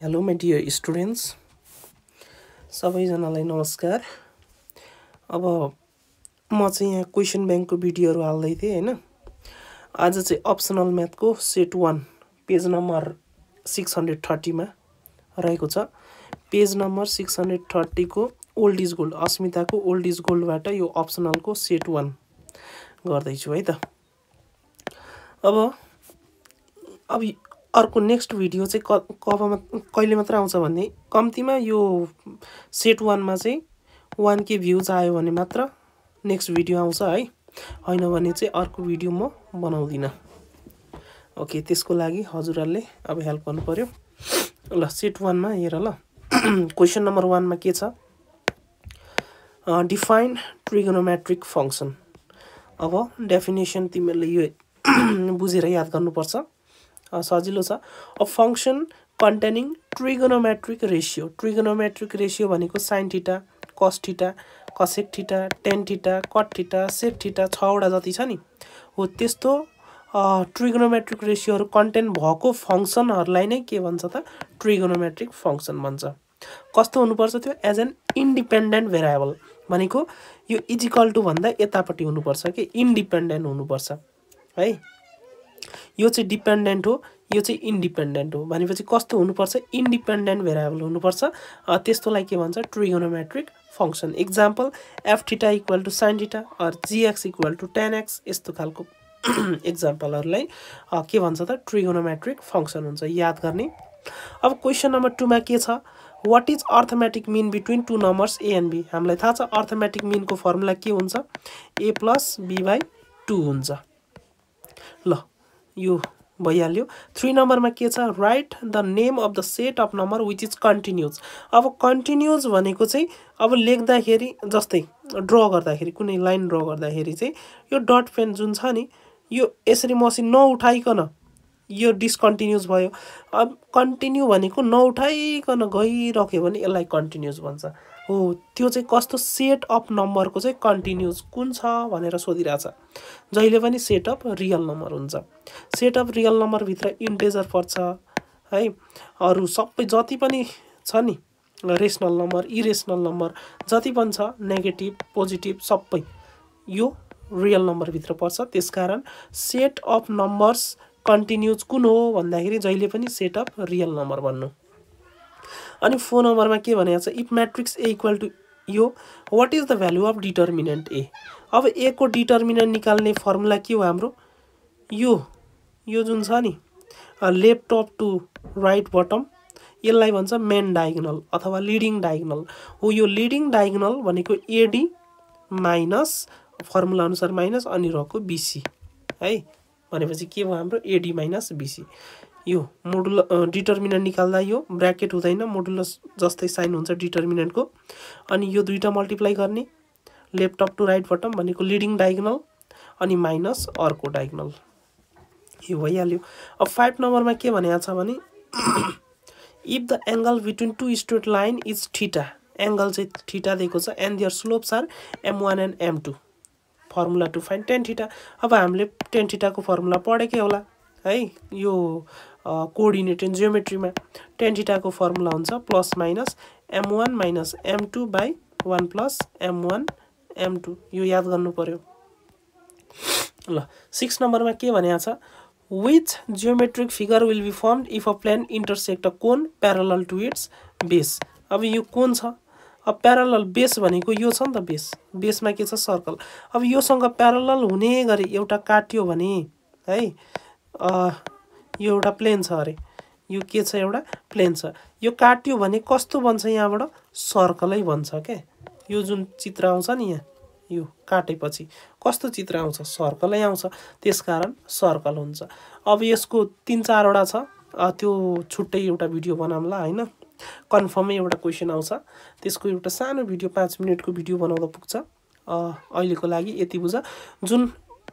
Hello my dear students, सबैजनालाई नमस्कार। अब म चाहिँ यहाँ क्वेशन बैंकको भिडियोहरु हाल्दै थिए हैन। आज चाहिँ अप्सनल म्याथको सेट 1 पेज नम्बर 630 मा रहेको छ। पेज नम्बर 630 को ओल्ड इज गोल्ड अस्मिताको ओल्ड इज गोल्डबाट यो अप्सनलको सेट 1 गर्दै छु है त। अब अर्को नेक्स्ट भिडियो चाहिँ कहिले मात्र आउँछ भन्ने कम्तिमा यो सेट 1 मा चाहिँ 1k भ्यूज आयो भने मात्र नेक्स्ट भिडियो आउँछ है। हैन भने चाहिँ अर्को भिडियो म बनाउँदिन। ओके, त्यसको लागि हजुरहरुले अब हेल्प गर्नु पर्यो। ल सेट 1 मा हेर ल। क्वेशन नम्बर 1 मा के छ? Define trigonometric function. अब डेफिनेसन तिमीले यो बुझेर याद गर्नुपर्छ। सजिलो छ। A function containing trigonometric ratio. Trigonometric ratio भनेको sin theta, cos theta, cosec theta, tan theta, cot theta, sec theta 6 वटा जति छ नि। हो त्यस्तो ट्रिगोनोमेट्रिक रेशियोहरु कन्टेन भएको फंक्शनहरुलाई नै के भन्छ त? ट्रिगोनोमेट्रिक फंक्शन भन्छ। कस्तो हुनुपर्छ त्यो? एज एन इन्डिपेन्डेन्ट भेरिएबल भनेको यो इक्वल टु भन्दा यतापट्टि हुनुपर्छ के इन्डिपेन्डेन्ट हुनुपर्छ है। यो चाहिँ डिपेन्डेन्ट हो, यो चाहिँ इन्डिपेन्डेन्ट हो भनेपछि कस्तो हुनुपर्छ? इन्डिपेन्डेन्ट भेरिएबल हुनुपर्छ। त्यस्तोलाई के भन्छ? Trigonometric function. Example f theta equal to sin theta or gx equal to tan x यस्तो खालको एक्जाम्पलहरुलाई के भन्छ त? ट्रिगोनोमेट्रिक फंक्शन हुन्छ। याद गर्ने। अब क्वेशन नम्बर 2 मा के छ? What is arithmetic mean between two numbers a and b? हामीलाई थाहा छ अर्थमेटिक मीन को फर्मुला के हुन्छ? a + b/2 हुन्छ। ल यो भइहाल्यो। 3 नम्बर मा के छ? Right the name of the set of number which is continuous. अब कन्टिन्युअस भनेको चाहिँ अब लेख्दाखेरि जस्तै ड्रा गर्दाखेरि कुनै लाइन ड्रा गर्दाखेरि चाहिँ यो डट पेन जुन छ नि यो यसरी मसिन नउठाइकन यो डिस्कन्टिन्युअस भयो। अब कन्टिन्यु भनेको नउठाइकन गइरह्यो भने यसलाई कन्टिन्युअस भन्छ। हो त्यो चाहिँ कस्तो? सेट अफ नम्बर को चाहिँ कन्टिन्युअस कुन छ भनेर सोधिरहेछ। जहिले पनि सेट अफ रियल नम्बर हुन्छ। सेट अफ रियल नम्बर भित्र इन्टिजर पर्छ है। अरु सबै जति पनि छ नि रेशनल नम्बर, इरेशनल नम्बर जति पनि छ नेगेटिभ, पोजिटिभ सबै यो रियल नम्बर भित्र पर्छ। त्यसकारण सेट अफ नम्बर्स कन्टिन्युअस कुन हो भन्दाखेरि जहिले पनि सेट अफ रियल नम्बर भन्नु। अनि 4 नम्बरमा के भनेको छ? If matrix a equal to यो what is the value of determinant a? अब a को डिटर्मिनेन्ट निकाल्ने फर्मुला के हो हाम्रो? यो जुन छ नि left top to right bottom यसलाई भन्छ मेन डायगोनल अथवा लिडिङ डायगोनल हो। यो लिडिङ डायगोनल भनेको AD माइनस फर्मुला अनुसार माइनस अनि रहेको BC है। भनेपछि के भयो हाम्रो? AD minus BC। यो मोडुलस डिटर्मिनेन्ट निकाल्दा यो ब्र्याकेट हुँदैन, मोडुलस जस्तै साइन हुन्छ डिटर्मिनेन्ट को। अनि यो दुईटा मल्टिप्लाई गर्ने left up to right bottom भनेको लिडिङ डायगोनल अनि माइनस अर्को डायगोनल। यो भइहाल्यो। अब 5 नम्बरमा के भनेको छ भने if the angle between two straight line is theta, angle चाहिँ थीटा दिएको छ and their slopes are m1 and m2, formula to find tan theta. अब हामीले tan थीटा को फर्मुला पढेकै होला है। यो कोअर्डिनेट एन्ड जियोमेट्रीमा tan थीटा को फर्मुला हुन्छ plus minus m1 minus m2/1 plus m1 m2। यो याद गर्नु पर्यो। ल 6 नम्बरमा के भनेको छ? Which geometric figure will be formed if a plane intersect a cone parallel to its base? अब यो कोन छ। अब प्यारलल बेस भनेको यो छ नि त बेस। बेसमा के छ? सर्कल। अब योसँग प्यारलल हुने गरी एउटा काट्यो भने है यो एउटा प्लेन छ अरे। यो के छ? एउटा प्लेन छ। यो काट्यो भने कस्तो बन्छ? यहाँबाट सर्कलै बन्छ के। यो जुन चित्र आउँछ नि यहाँ यो काटेपछि कस्तो चित्र आउँछ? सर्कलै आउँछ। त्यसकारण सर्कल हुन्छ। अब यसको 3-4 वटा छ। त्यो छुट्टै एउटा भिडियो बनाउँला हैन। कन्फर्मै एउटा क्वेशन आउँछ त्यसको एउटा सानो भिडियो 5 मिनेटको भिडियो बनाउँदा पुग्छ। अहिलेको लागि यति बुझ। जुन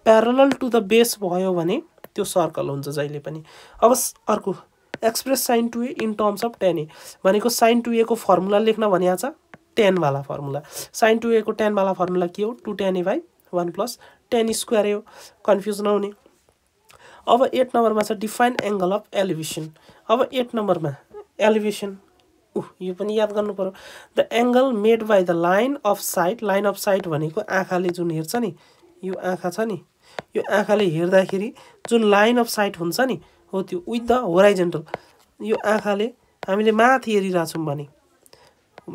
प्यारलल टु द बेस भयो भने त्यो सर्कल हुन्छ जहिले पनि। अब अर्को express sin 2a in terms of tan a भनेको sin 2a को फर्मुला लेख्न भनिएको छ tan वाला फर्मुला। sin 2a को tan वाला फर्मुला के हो? 2tan a/1 plus tan square हो। कन्फ्युज नहुने। अब 8 नम्बरमा छ डिफाइन एंगल अफ एलिवेशन। अब 8 नम्बरमा एलिभेसन यो पनि याद गर्नु पर्यो the angle made by the line of site भनेको आँखाले जुन हेर्छ नि यो आँखा छ नि यो आँखाले हेर्दाखेरि जुन लाइन अफ साइट हुन्छ नि हो त्यो विथ द होराइजन्टल यो आँखाले हामीले माथि हेरिरहेको छौँ भने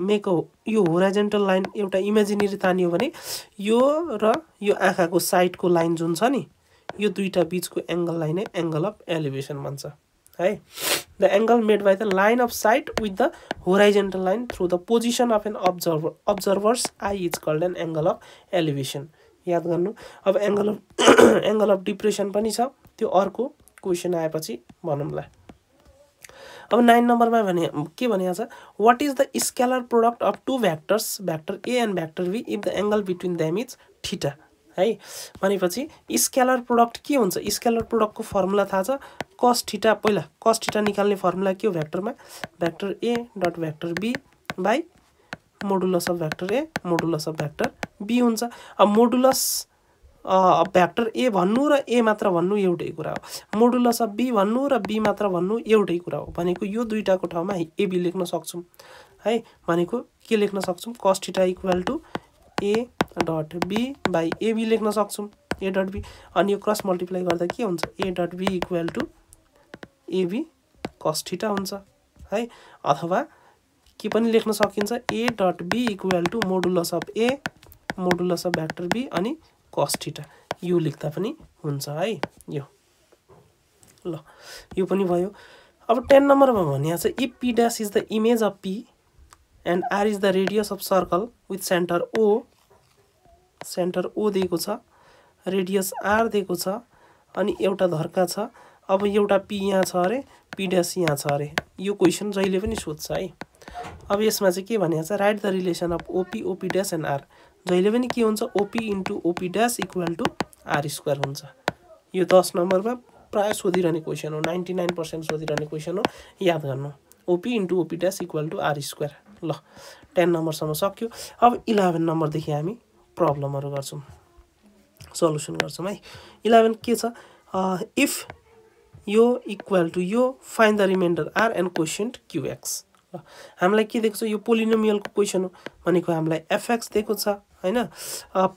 मेको यो होराइजन्टल लाइन एउटा इमेजिनेरी तानियो भने यो र यो आँखाको साइडको लाइन जुन छ नि यो दुईटा बीचको एंगललाई नै एंगल अफ एलिभेसन भन्छ है the angle made by the line of sight with the horizontal line through the position of an observer's eye is called an angle of elevation याद गर्नु अब एंगल अफ डिप्रेसन पनि छ त्यो अर्को question आएपछि भनौँला अब 9 नम्बरमा भने के भनेको छ what is the scalar product of two vectors vector A and vector B if the angle between them is theta है भनेपछि स्केलर प्रोडक्ट के हुन्छ स्केलर प्रोडक्टको फर्मुला थाहा छ cos थीटा पहिला cos थीटा निकाल्ने फर्मुला के हो भेक्टरमा vector A dot vector B by modulus of vector A modulus of vector B हुन्छ अब मोडुलस भेक्टर ए भन्नु र ए मात्र भन्नु एउटै कुरा हो मोडुलस अफ बी भन्नु र बी मात्र भन्नु एउटै कुरा हो भनेको यो दुईटाको ठाउँमा एबी लेख्न सक्छौं है भनेको के लेख्न सक्छौं cos theta equal to A dot B by AB लेख्न सक्छौं ए डट बी अनि यो क्रस मल्टिप्लाई गर्दा के हुन्छ A dot B equal to AB cos theta हुन्छ है अथवा के पनि लेख्न सकिन्छ A dot B equal to modulus of A modulus of vector B अनि cos थीटा यो लेख्दा पनि हुन्छ है यो ल यो पनि भयो अब 10 नम्बरमा भनिया छ if p dash is the image of p and r is the radius of circle with centre o दिएको छ रेडियस r दिएको छ अनि एउटा धर्का छ अब एउटा p यहाँ छ अरे p डैश यहाँ छ अरे यो क्वेशन जहिले पनि सोध्छ है अब यसमा चाहिँ के भनेको छ right the relation of op dash and r जहिले पनि के हुन्छ op into op dash equal to r square हुन्छ यो 10 नम्बरमा प्राय सोधिरहने क्वेशन हो 99% सोधिरहने क्वेशन हो याद गर्नु op into op dash equal to r square ल 10 नम्बरसम्म सक्यो अब 11 नम्बरदेखि हामी प्रब्लमहरु गर्छौं सल्युसन गर्छौं है 11 के छ इफ यो इक्वल टु यो find the reminder r and coefficient qx हामीलाई के दिएको छ यो पोलिनोमियलको क्वेशन हो भनेको हामीलाई fx दिएको छ हैन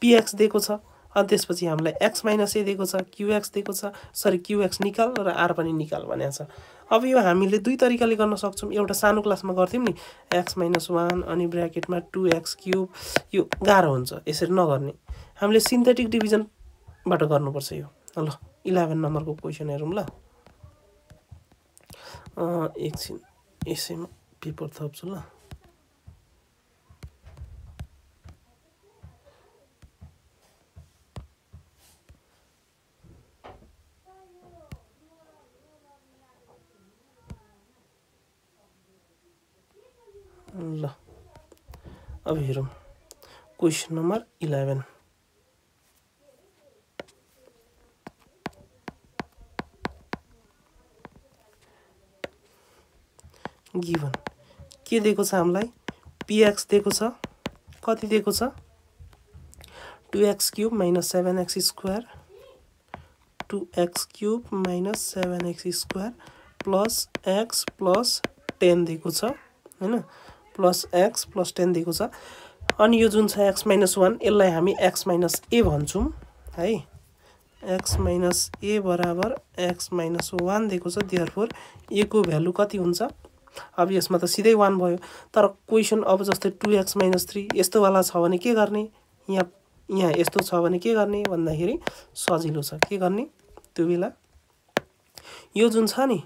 px दिएको छ अनि त्यसपछि हामीलाई x - a दिएको छ qx दिएको छ सरी qx निकाल र r पनि निकाल भनेको छ अब यो हामीले दुई तरिकाले गर्न सक्छौं एउटा सानो क्लासमा गर्थ्यौं नि x - 1 अनि ब्र्याकेटमा 2x³ यो गाह्रो हुन्छ यसरी नगर्ने हामीले सिन्थेटिक डिभिजन बाट गर्नुपर्छ यो ल 11 नम्बरको क्वेशन हेरौं ल एकछिन यसैमा पेपर थप्छु ल ल अब हेरौं क्वेशन नम्बर 11 गिवन के दिएको छ हामीलाई px दिएको छ कति दिएको छ 2x³ - 7x² 2x³ - 7x² plus x plus 10 दिएको छ हैन प्लस x प्लस 10 दिएको छ अनि यो जुन छ x - 1 यसलाई हामी x - a भन्छौं है x - a बराबर x - 1 दिएको छ देयरफोर a को भ्यालु कति हुन्छ अब यसमा त सिधै 1 भयो तर क्वेशन अब जस्तै 2x - 3 यस्तो वाला छ भने के गर्ने यहाँ यस्तो छ भने के गर्ने भन्दाखेरि सजिलो छ के गर्ने त्यो बेला यो जुन छ नि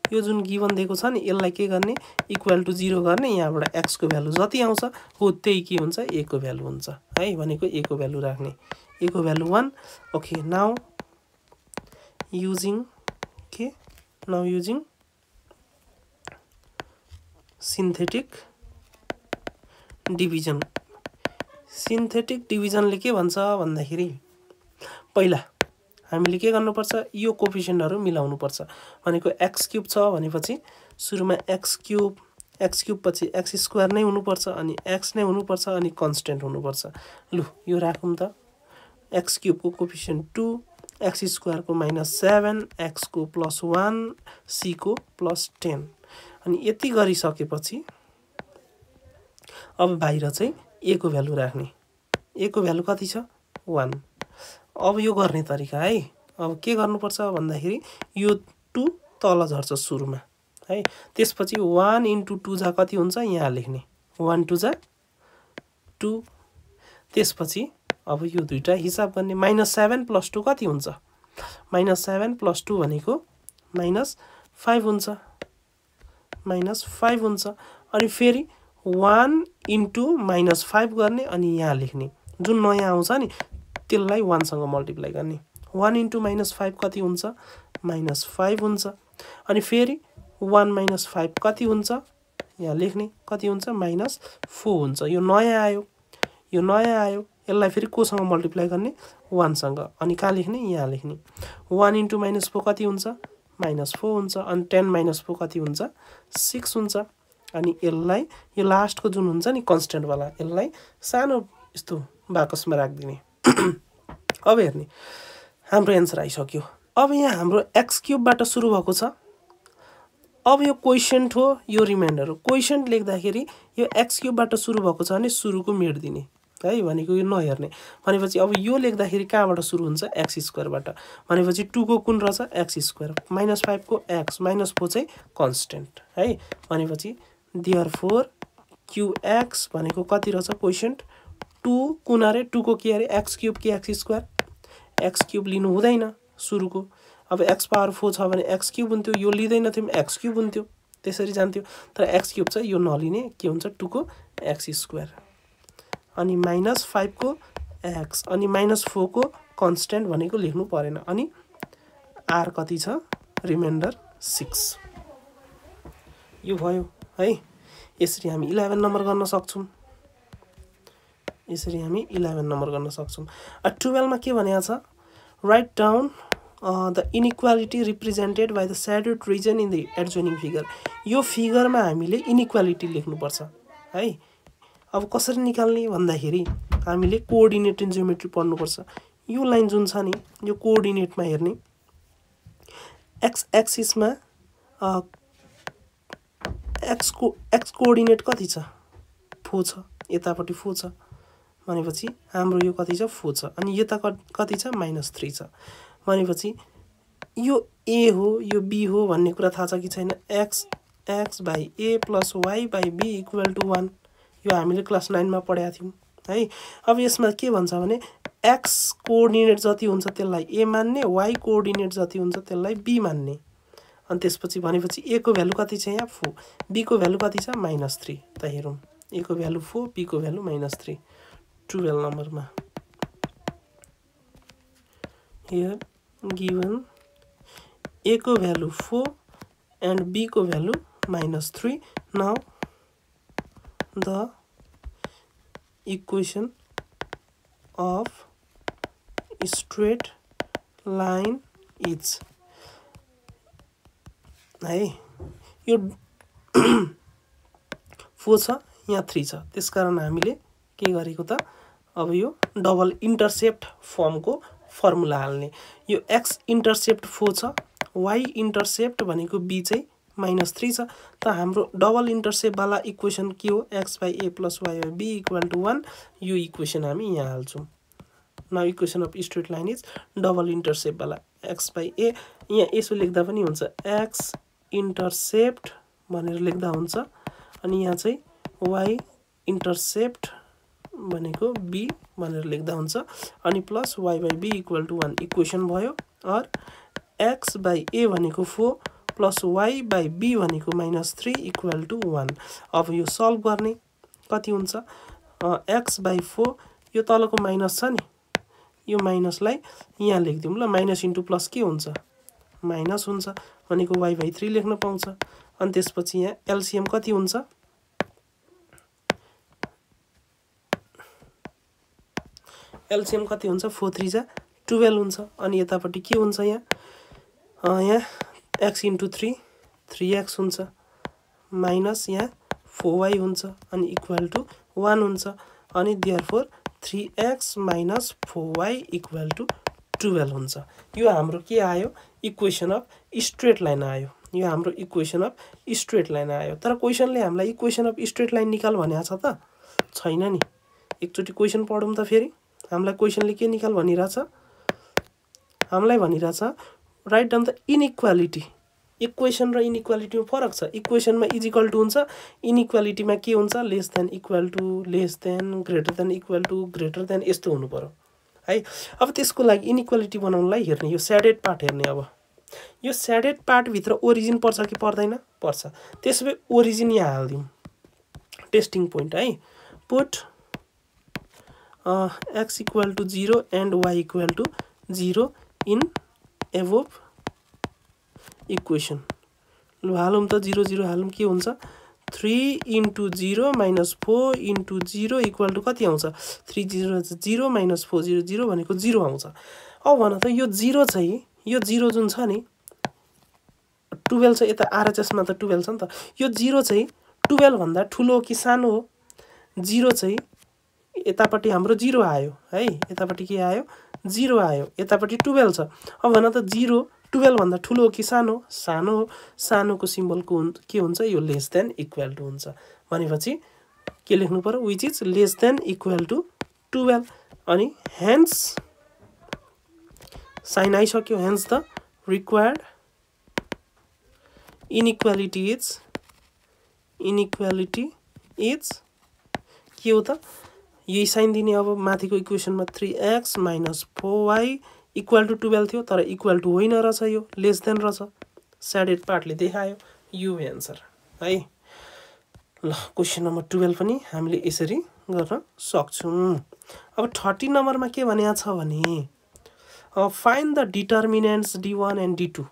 यो जुन गिवन दिएको छ नि यसलाई के गर्ने इक्वल टु 0 गर्ने यहाँबाट x को भ्यालु जति आउँछ हो त्यही के हुन्छ a को भ्यालु हुन्छ है भनेको a को भ्यालु राख्ने a को value 1 okay now using synthetic डिभिजनले के भन्छ भन्दाखेरि पहिला हामीले के गर्नुपर्छ यो कोएफिसिएन्टहरु मिलाउनु पर्छ भनेको x³ छ भनेपछि सुरुमा x³ पछि x² नै हुनुपर्छ अनि x नै हुनुपर्छ अनि कन्स्टेन्ट हुनुपर्छ लु यो राखौं त x³ को कोएफिसिएन्ट 2 x² को -7 x को +1 c को +10 अनि यति गरिसकेपछि अब बाहिर चाहिँ a को भ्यालु राख्ने a को भ्यालु कति छ 1 अब यो गर्ने तरिका है अब के गर्नुपर्छ भन्दाखेरि यो 2 तल झर्छ सुरुमा है त्यसपछि 1 * 2 जा कति हुन्छ यहाँ लेख्ने 1 2 जा 2 त्यसपछि अब यो दुईटा हिसाब गर्ने -7 + 2 कति हुन्छ -7 + 2 भनेको -5 हुन्छ -5 हुन्छ अनि फेरि 1 * -5 गर्ने अनि यहाँ लेख्ने जुन नयाँ आउँछ नि त्यसलाई 1 सँग मल्टिप्लाई गर्ने 1 * -5 कति हुन्छ -5 हुन्छ अनि फेरि 1 - 5 कति हुन्छ यहाँ लेख्ने कति हुन्छ -4 हुन्छ यो नयाँ आयो यसलाई फेरि कोसँग मल्टिप्लाई गर्ने 1 सँग अनि कहाँ लेख्ने यहाँ लेख्ने 1 * -4 कति हुन्छ -4 हुन्छ अनि 10 - 4 कति हुन्छ 6 हुन्छ अनि यसलाई यो लास्टको जुन हुन्छ नि कन्स्टेन्ट वाला यसलाई सानो यस्तो बाकसमा राख्दिने अब हेर्ने हाम्रो एन्सर आइसक्यो अब यहाँ हाम्रो x³ बाट सुरु भएको छ अब यो क्वेशन्ट हो यो रिमाइन्डर हो क्वेशन्ट लेख्दाखेरि यो x³ बाट सुरु भएको छ भने सुरुको मेट्दिने है भनेको यो नहेर्ने भनेपछि अब यो लेख्दाखेरि कहाँबाट सुरु हुन्छ x² बाट भनेपछि 2 को कुन रहेछ x² -5 को x -4 चाहिँ कन्स्टेन्ट है भनेपछि देयरफोर qx भनेको कति रहेछ क्वेशन्ट 2 कुन अरे 2 को के अरे x³ कि x² x³ लिनु हुँदैन सुरुको अब x⁴ छ भने x³ हुन्थ्यो यो लिदैन थियौं x³ हुन्थ्यो त्यसरी जान्थ्यो तर x³ चाहिँ यो नलिने के हुन्छ 2 को x² अनि -5 को x अनि -4 को कन्स्टेन्ट भनेको लेख्नु परेन अनि r कति छ रिमाइन्डर 6 यो भयो है यसरी हामी 11 नम्बर गर्न सक्छौं 12 मा के भनेको छ write down the inequality represented by the shadowed region in the adjoining figure यो फिगरमा हामीले इनइक्वालिटी लेख्नु पर्छ है अब कसरी निकाल्ने भन्दाखेरि हामीले कोअर्डिनेट इन जियोमेट्री पढ्नु पर्छ यो लाइन जुन छ नि यो कोअर्डिनेटमा हेर्ने x एक्सिसमा x कोअर्डिनेट कति छ 4 छ यतापटि 4 छ भनेपछि हाम्रो यो कति छ 4 छ अनि यता कति छ -3 छ भनेपछि यो a हो यो b हो भन्ने कुरा थाहा छ कि छैन x by a plus y by b = 1 यो हामीले क्लास 9 मा पढेका थियौं है अब यसमा के भन्छ भने x कोअर्डिनेट जति हुन्छ त्यसलाई a मान्ने y कोअर्डिनेट जति हुन्छ त्यसलाई b मान्ने अनि त्यसपछि भनेपछि a को भ्यालु कति छ यहाँ 4 b को भ्यालु कति छ -3 त हेरौं a को भ्यालु 4 b को भ्यालु -3 12 नम्बरमा here given a को value 4 and b को value -3 now the equation of straight line is है यो 4 छ यहाँ 3 छ त्यसकारण हामीले के गरेको त अब यो डबल इन्टरसेप्ट फर्मको फर्मुला हाल्ने यो x इन्टरसेप्ट 4 छ y इन्टरसेप्ट भनेको b चाहिँ -3 छ त हाम्रो डबल इन्टरसेप्ट वाला इक्वेसन के हो x by a plus y by b = 1 यो इक्वेसन हामी यहाँ हाल्छौं now equation of straight line is double intercept वाला x by a यहाँ यसो लेख्दा पनि हुन्छ x इन्टरसेप्ट भनेर लेख्दा हुन्छ अनि यहाँ चाहिँ y इन्टरसेप्ट भनेको b भनेर लेख्दा हुन्छ अनि plus y by b = 1 equation भयो और x by a भनेको 4 प्लस y by b भनेको -3 = 1 अब यो सल्भ गर्ने कति हुन्छ x by 4 यो तलको माइनस छ नि यो माइनसलाई यहाँ लेख्दियौं ल माइनस इन्टु प्लस के हुन्छ माइनस हुन्छ भनेको y by 3 लेख्न पाउँछ अनि त्यसपछि यहाँ एलसीएम कति हुन्छ एलसीएम कति हुन्छ 4 3 जा 12 हुन्छ अनि यतापटि के हुन्छ यहाँ x * 3 3x हुन्छ माइनस यहाँ 4y हुन्छ अनि इक्वल टु 1 हुन्छ अनि देयरफोर 3x - 4y = 12 हुन्छ यो हाम्रो के आयो इक्वेसन अफ स्ट्रेट लाइन आयो यो हाम्रो इक्वेसन अफ स्ट्रेट लाइन आयो। तर क्वेसनले हामीलाई इक्वेसन अफ स्ट्रेट लाइन निकाल भनेको छ त छैन नि। एकचोटि क्वेसन पढौँ त फेरि हामीलाई क्वेसनले के निकाल भनिरहेछ, हामीलाई भनिरहेछ write down the inequality. Equation र इनइक्वालिटीमा फरक छ। इक्वेसनमा इज इक्वल टु हुन्छ, इनइक्वालिटीमा के हुन्छ less than equal to, less than, greater than equal to, greater than, यस्तो हुनु पर्यो है। अब त्यसको लागि इनइक्वालिटी बनाउनलाई हेर्ने यो स्याडेड पार्ट हेर्ने। अब यो स्याडेड पार्टभित्र ओरिजिन पर्छ कि पर्दैन, पर्छ। त्यसो भए ओरिजिन यहाँ हालिदिउँ, टेस्टिङ पोइन्ट है। Put x equal to 0 and y equal to 0 in above equation. ल हालौँ त 0 0 हालौँ, के हुन्छ 3 × 0 - 4 × 0 इक्वल टु कति आउँछ 3 0 0 - 4 0 0 भनेको 0 आउँछ। अब भन त यो 0 चाहिँ, यो 0 जुन छ नि 12 छ, यता आरएचएसमा त 12 छ नि त। यो 0 चाहिँ 12 भन्दा ठुलो कि सानो हो? 0 चाहिँ यतापट्टि हाम्रो 0 आयो है, यतापट्टि के आयो 0 आयो, यतापट्टि 12 छ। अब भन त 0 12 भन्दा ठुलो हो कि सानो? सानो हो। सानोको सिम्बलको के हुन्छ यो लेस देन इक्वल टु हुन्छ। भनेपछि के लेख्नु पर्यो which is less than equal to 12। अनि हेन्स साइन आइसक्यो, hence the required inequality is के हो त यही साइन दिने। अब माथिको इक्वेसनमा 3x - 4y इक्वल टु 12 थियो, तर इक्वल टु होइन रहेछ, यो लेस देन रहेछ। स्याडेड पार्टले देखायो यो एन्सर है। ल क्वेसन नम्बर 12 पनि हामीले यसरी गर्न सक्छौँ। अब 13 नम्बरमा के भनेको छ भने find the determinants d1 and d2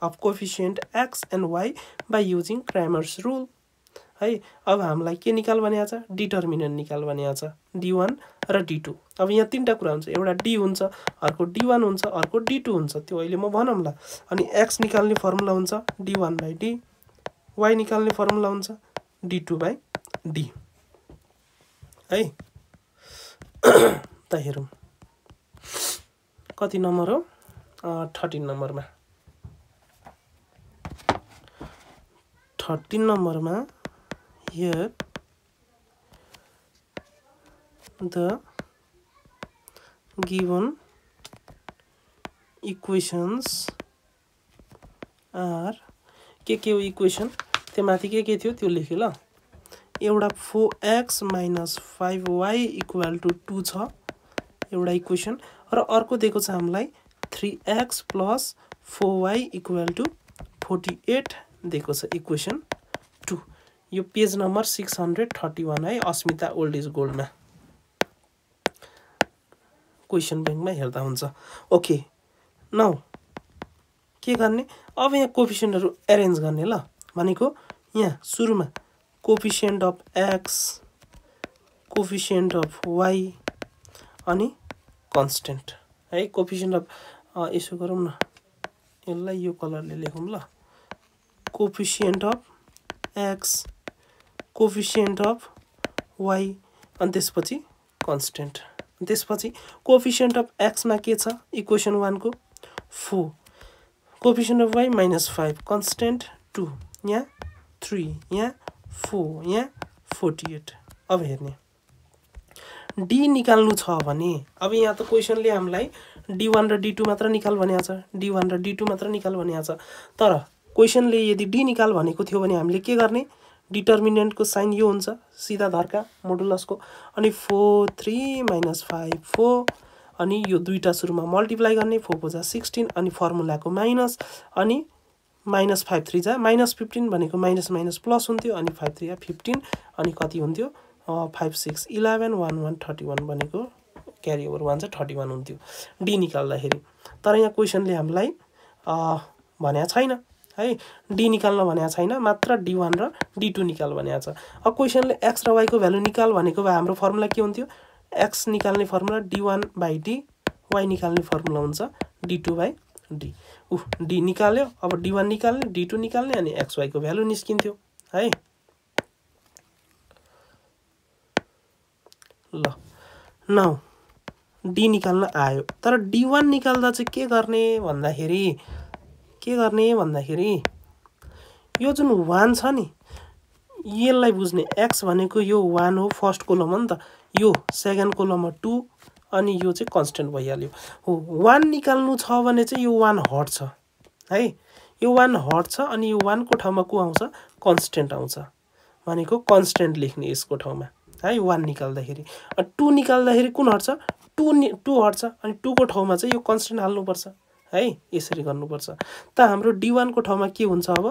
of coefficient x and y by using Cramer's rule है। अब हामीलाई के निकाल भनेको छ डिटर्मिनेन्ट निकाल भनेको छ d1 र d2। अब यहाँ तीनटा कुरा हुन्छ, एउटा d हुन्छ, अर्को d1 हुन्छ, अर्को d2 हुन्छ, त्यो अहिले म भनौँला। अनि x निकाल्ने फर्मुला हुन्छ d1/d, y निकाल्ने फर्मुला हुन्छ d2/d है। त हेरौँ कति नम्बर हो 13 नम्बरमा। 13 नम्बरमा here the given equations are के हो इक्वेसन, त्यो माथि के थियो त्यो लेख्यो ल। एउटा 4x - 5y इक्वल टु 2 छ एउटा इक्वेसन, र अर्को दिएको छ हामीलाई 3x + 4y इक्वल टु 48 दिएको छ इक्वेसन 2। यो पेज नम्बर 631 है, अस्मिता ओल्ड इज गोल्डमा क्वेसन ब्याङ्कमा हेर्दा हुन्छ। ओके नाउ के गर्ने, अब यहाँ कोएफिसिएन्टहरू एरेन्ज गर्ने ल। भनेको यहाँ सुरुमा coefficient of x, coefficient of y अनि कन्स्टेन्ट है। कोएफिसिएन्ट अफ यसो गरौँ न, यसलाई यो कलरले लेखौँ ल। Coefficient of x, coefficient of y अनि त्यसपछि कन्स्टेन्ट। त्यसपछि कोएफिसिएन्ट अफ x मा के छ इक्वेसन 1 को 4, कोएफिसिएन्ट अफ y -5, कन्स्टेन्ट 2, यहाँ 3, यहाँ 4, यहाँ 48। अब हेर्ने d निकाल्नु छ भने अब यहाँ त क्वेसनले हामीलाई d1 र d2 मात्र निकाल भनेको छ, d1 र d2 मात्र निकाल भनेको छ। तर क्वेसनले यदि d निकाल भनेको थियो भने हामीले के गर्ने, डिटर्मिनेन्टको साइन यो हुन्छ सिधा धर्का मोडुलसको, अनि 4 3 - 5 4, अनि यो दुईटा सुरुमा मल्टिप्लाई गर्ने 4 × 16, अनि फर्मुलाको माइनस, अनि -5 3 जा -15 भनेको माइनस माइनस प्लस हुन्थ्यो, अनि 5 3 15, अनि कति हुन्थ्यो 5 6 11 1 1 31 भनेको क्यारी ओभर 1 चाहिँ 31 हुन्थ्यो डी निकाल्दाखेरि। तर यहाँ क्वेसनले हामीलाई भनेको छैन है, डी निकाल्न भनेको छैन, मात्र d1 र d2 निकाल भनेको छ। अब क्वेसनले x र y को भ्यालु निकाल भनेको भए हाम्रो फर्मुला के हुन्थ्यो, x निकाल्ने फर्मुला d1/d, y निकाल्ने फर्मुला हुन्छ d2/d। d निकाल्यो, अब d1 निकाल्ने, d2 निकाल्ने, अनि x y को भ्यालु निस्किन्थ्यो है। ल नाउ d निकाल्न आयो, तर d1 निकाल्दा चाहिँ के गर्ने भन्दाखेरि यो जुन 1 छ नि यसलाई बुझ्ने x भनेको यो 1 हो फर्स्ट कोलम हो नि त यो सेकेन्ड कोलममा 2 अनि यो चाहिँ कन्स्टेन्ट भइहाल्यो हो 1 निकाल्नु छ भने चाहिँ यो 1 हट्छ है यो 1 हट्छ अनि यो 1 को ठाउँमा को आउँछ कन्स्टेन्ट आउँछ भनेको कन्स्टेन्ट लेख्ने यसको ठाउँमा है 1 निकाल्दाखेरि 2 निकाल्दाखेरि कुन हट्छ 2 हट्छ अनि 2 को ठाउँमा चाहिँ यो कन्स्टेन्ट हाल्नुपर्छ है यसरी गर्नुपर्छ त हाम्रो d1 को ठाउँमा के हुन्छ अब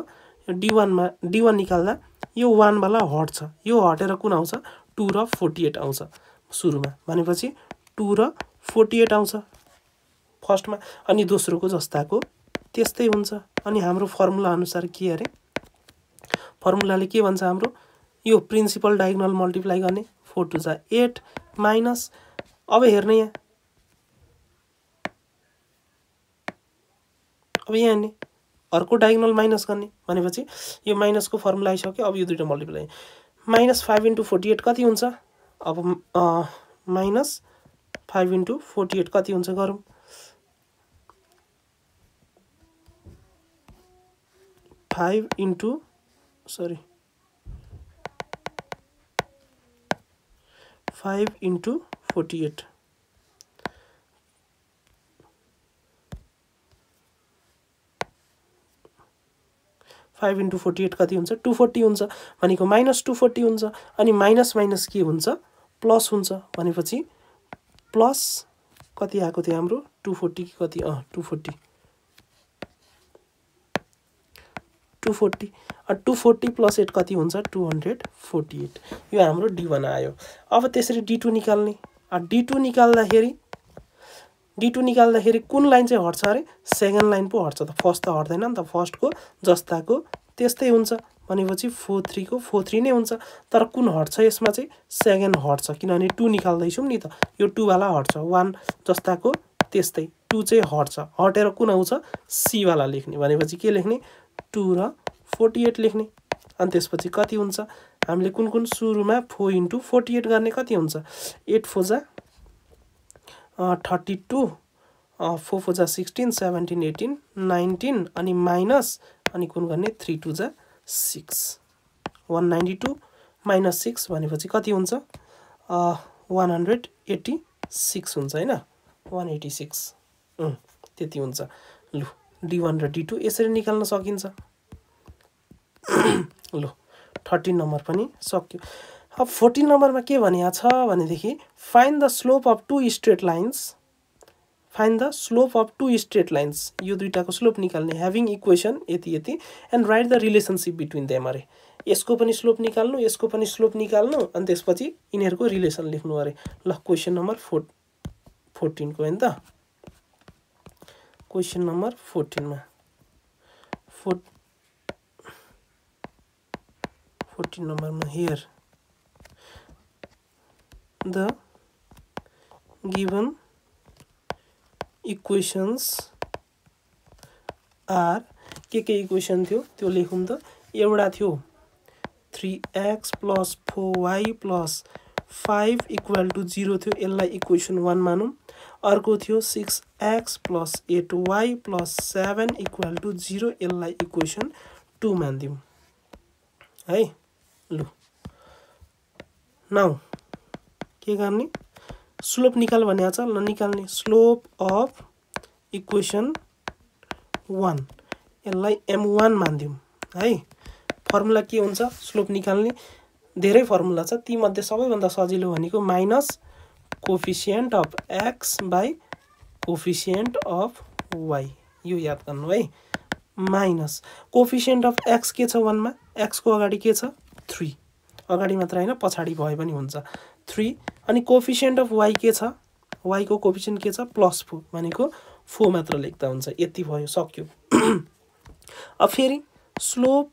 d1 निकाल्दा यो 1 वाला हट्छ यो हटेर कुन आउँछ 2 र 48 आउँछ सुरुमा भनेपछि 2 र 48 आउँछ फर्स्टमा अनि दोस्रोको जस्ताको त्यस्तै हुन्छ अनि हाम्रो फर्मुला अनुसार के अरे फर्मुलाले के भन्छ हाम्रो यो प्रिन्सिपल डायगोनल मल्टिप्लाई गर्ने 4 2 जा 8 माइनस अब हेर्ने यहाँ अब यहाँ हेर्ने अर्को डायगोनल माइनस गर्ने भनेपछि यो माइनसको फर्मुला आइसक्यो अब यो दुईटा मल्टिप्लाई माइनस 5 * 48 कति हुन्छ अब माइनस 5 * 48 कति हुन्छ गरौँ 5 * 48 5 * 48 कति हुन्छ 240 हुन्छ भनेको माइनस 240 हुन्छ अनि माइनस माइनस के हुन्छ प्लस हुन्छ भनेपछि प्लस कति आएको थियो हाम्रो 240 कि कति 240 प्लस 8 कति हुन्छ 248 यो हाम्रो d1 आयो अब त्यसरी d2 निकाल्ने d2 निकाल्दाखेरि कुन लाइन चाहिँ हट्छ अरे सेकेन्ड लाइन पो हट्छ त फर्स्ट त हट्दैन नि त फर्स्टको जस्ताको त्यस्तै हुन्छ भनेपछि 4 3 को 4 3 नै हुन्छ तर कुन हट्छ यसमा चाहिँ सेकेन्ड हट्छ किनभने 2 निकाल्दै छौं नि त यो 2 वाला हट्छ 1 जस्ताको त्यस्तै 2 चाहिँ हट्छ हटेर कुन आउँछ c वाला लेख्ने भनेपछि के लेख्ने 2 र 48 लेख्ने अनि त्यसपछि कति हुन्छ हामीले कुन सुरुमा 4 * 48 गर्ने कति हुन्छ 8 4 जा 32 4 4 जा 16 17 18 19 अनि माइनस अनि कुन गर्ने 3 2 जा 6 192 माइनस 6 भनेपछि कति हुन्छ 186 हुन्छ हैन 186 त्यति हुन्छ लु d1 र d2 यसरी निकाल्न सकिन्छ लु 13 नम्बर पनि सक्यो अब 14 नम्बरमा के भनिया छ भनेदेखि find the slope of two straight lines यो दुईटाको स्लोप निकाल्ने ह्याभिङ इक्वेसन यति and write the relationship between them अरे यसको पनि स्लोप निकाल्नु यसको पनि स्लोप निकाल्नु अनि त्यसपछि यिनीहरुको रिलेसन लेख्नु अरे ल क्वेशन नम्बर 14 को हैन त क्वेशन नम्बर 14 मा 14 number here the given equations are के इक्वेसन थियो त्यो लेखौं त एउटा थियो 3x + 4y + 5 = 0 थियो यसलाई इक्वेसन 1 मानौं अर्को थियो 6x + 8y + 7 = 0 यसलाई इक्वेसन 2 मान्दियौं है लु नाउ के गर्ने स्लोप निकाल भनेको छ ल निकाल्ने स्लोप अफ इक्वेसन 1 यसलाई m1 मान्दियौं है फर्मुला के हुन्छ स्लोप निकाल्ने धेरै फर्मुला छ ती मध्ये सबैभन्दा सजिलो भनेको minus coefficient of x by coefficient of y यो याद गर्नु है माइनस कोएफिसिएन्ट अफ x के छ 1 मा x को अगाडि के छ 3 अगाडि मात्र हैन पछाडी भए पनि हुन्छ 3 अनि कोएफिसिएन्ट अफ y के छ y को कोएफिसिएन्ट के छ +4 भनेको 4 मात्र लेख्दा हुन्छ यति भयो सक्यो अब फेरि स्लोप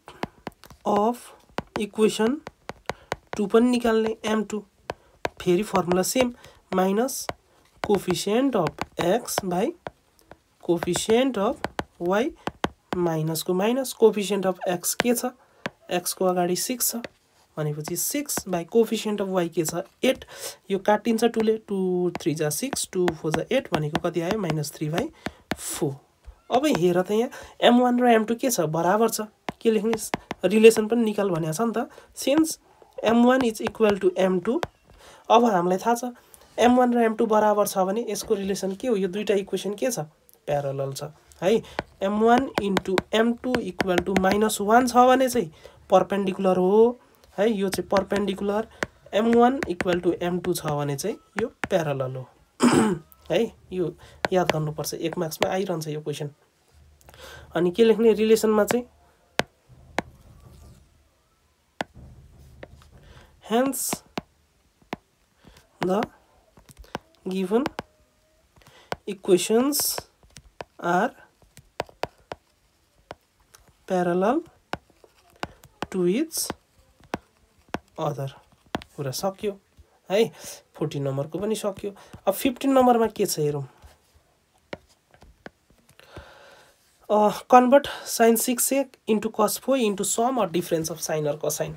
अफ इक्वेसन 2 पनि निकाल्ने m2 फेरि formula same minus coefficient of x by coefficient of y minus को माइनस कोएफिसिएन्ट अफ x के छ x को अगाडि 6 छ भनेपछि 6 बाइ कोएफिसिएन्ट अफ y के छ 8 यो काटिन्छ 2 ले 2 3 जा 6 2 4 जा 8 भनेको कति आयो -3/4 अब हेर त यहाँ m1 र m2 के छ बराबर छ के लेख्ने रिलेसन पनि निकाल भनेको छ नि त since m1 is equal to m2 अब हामीलाई थाहा छ m1 र m2 बराबर छ भने यसको रिलेसन के हो यो दुईटा इक्वेसन के छ प्यारलल छ है m1 into m2 equal to -1 छ भने चाहिँ परपेन्डिकुलर हो है यो चाहिँ perpendicular m1 equal to m2 छ भने चाहिँ यो प्यारलल हो है यो याद गर्नुपर्छ 1 मार्क्समा आइरहन्छ यो क्वेशन अनि के लेख्ने रिलेसनमा चाहिँ hence the given equations are parallel to each other कुरा सक्यो है 14 नम्बरको पनि सक्यो अब 15 नम्बरमा के छ हेरौं convert sin 6a into cos 4 into sum or difference of sin or cosine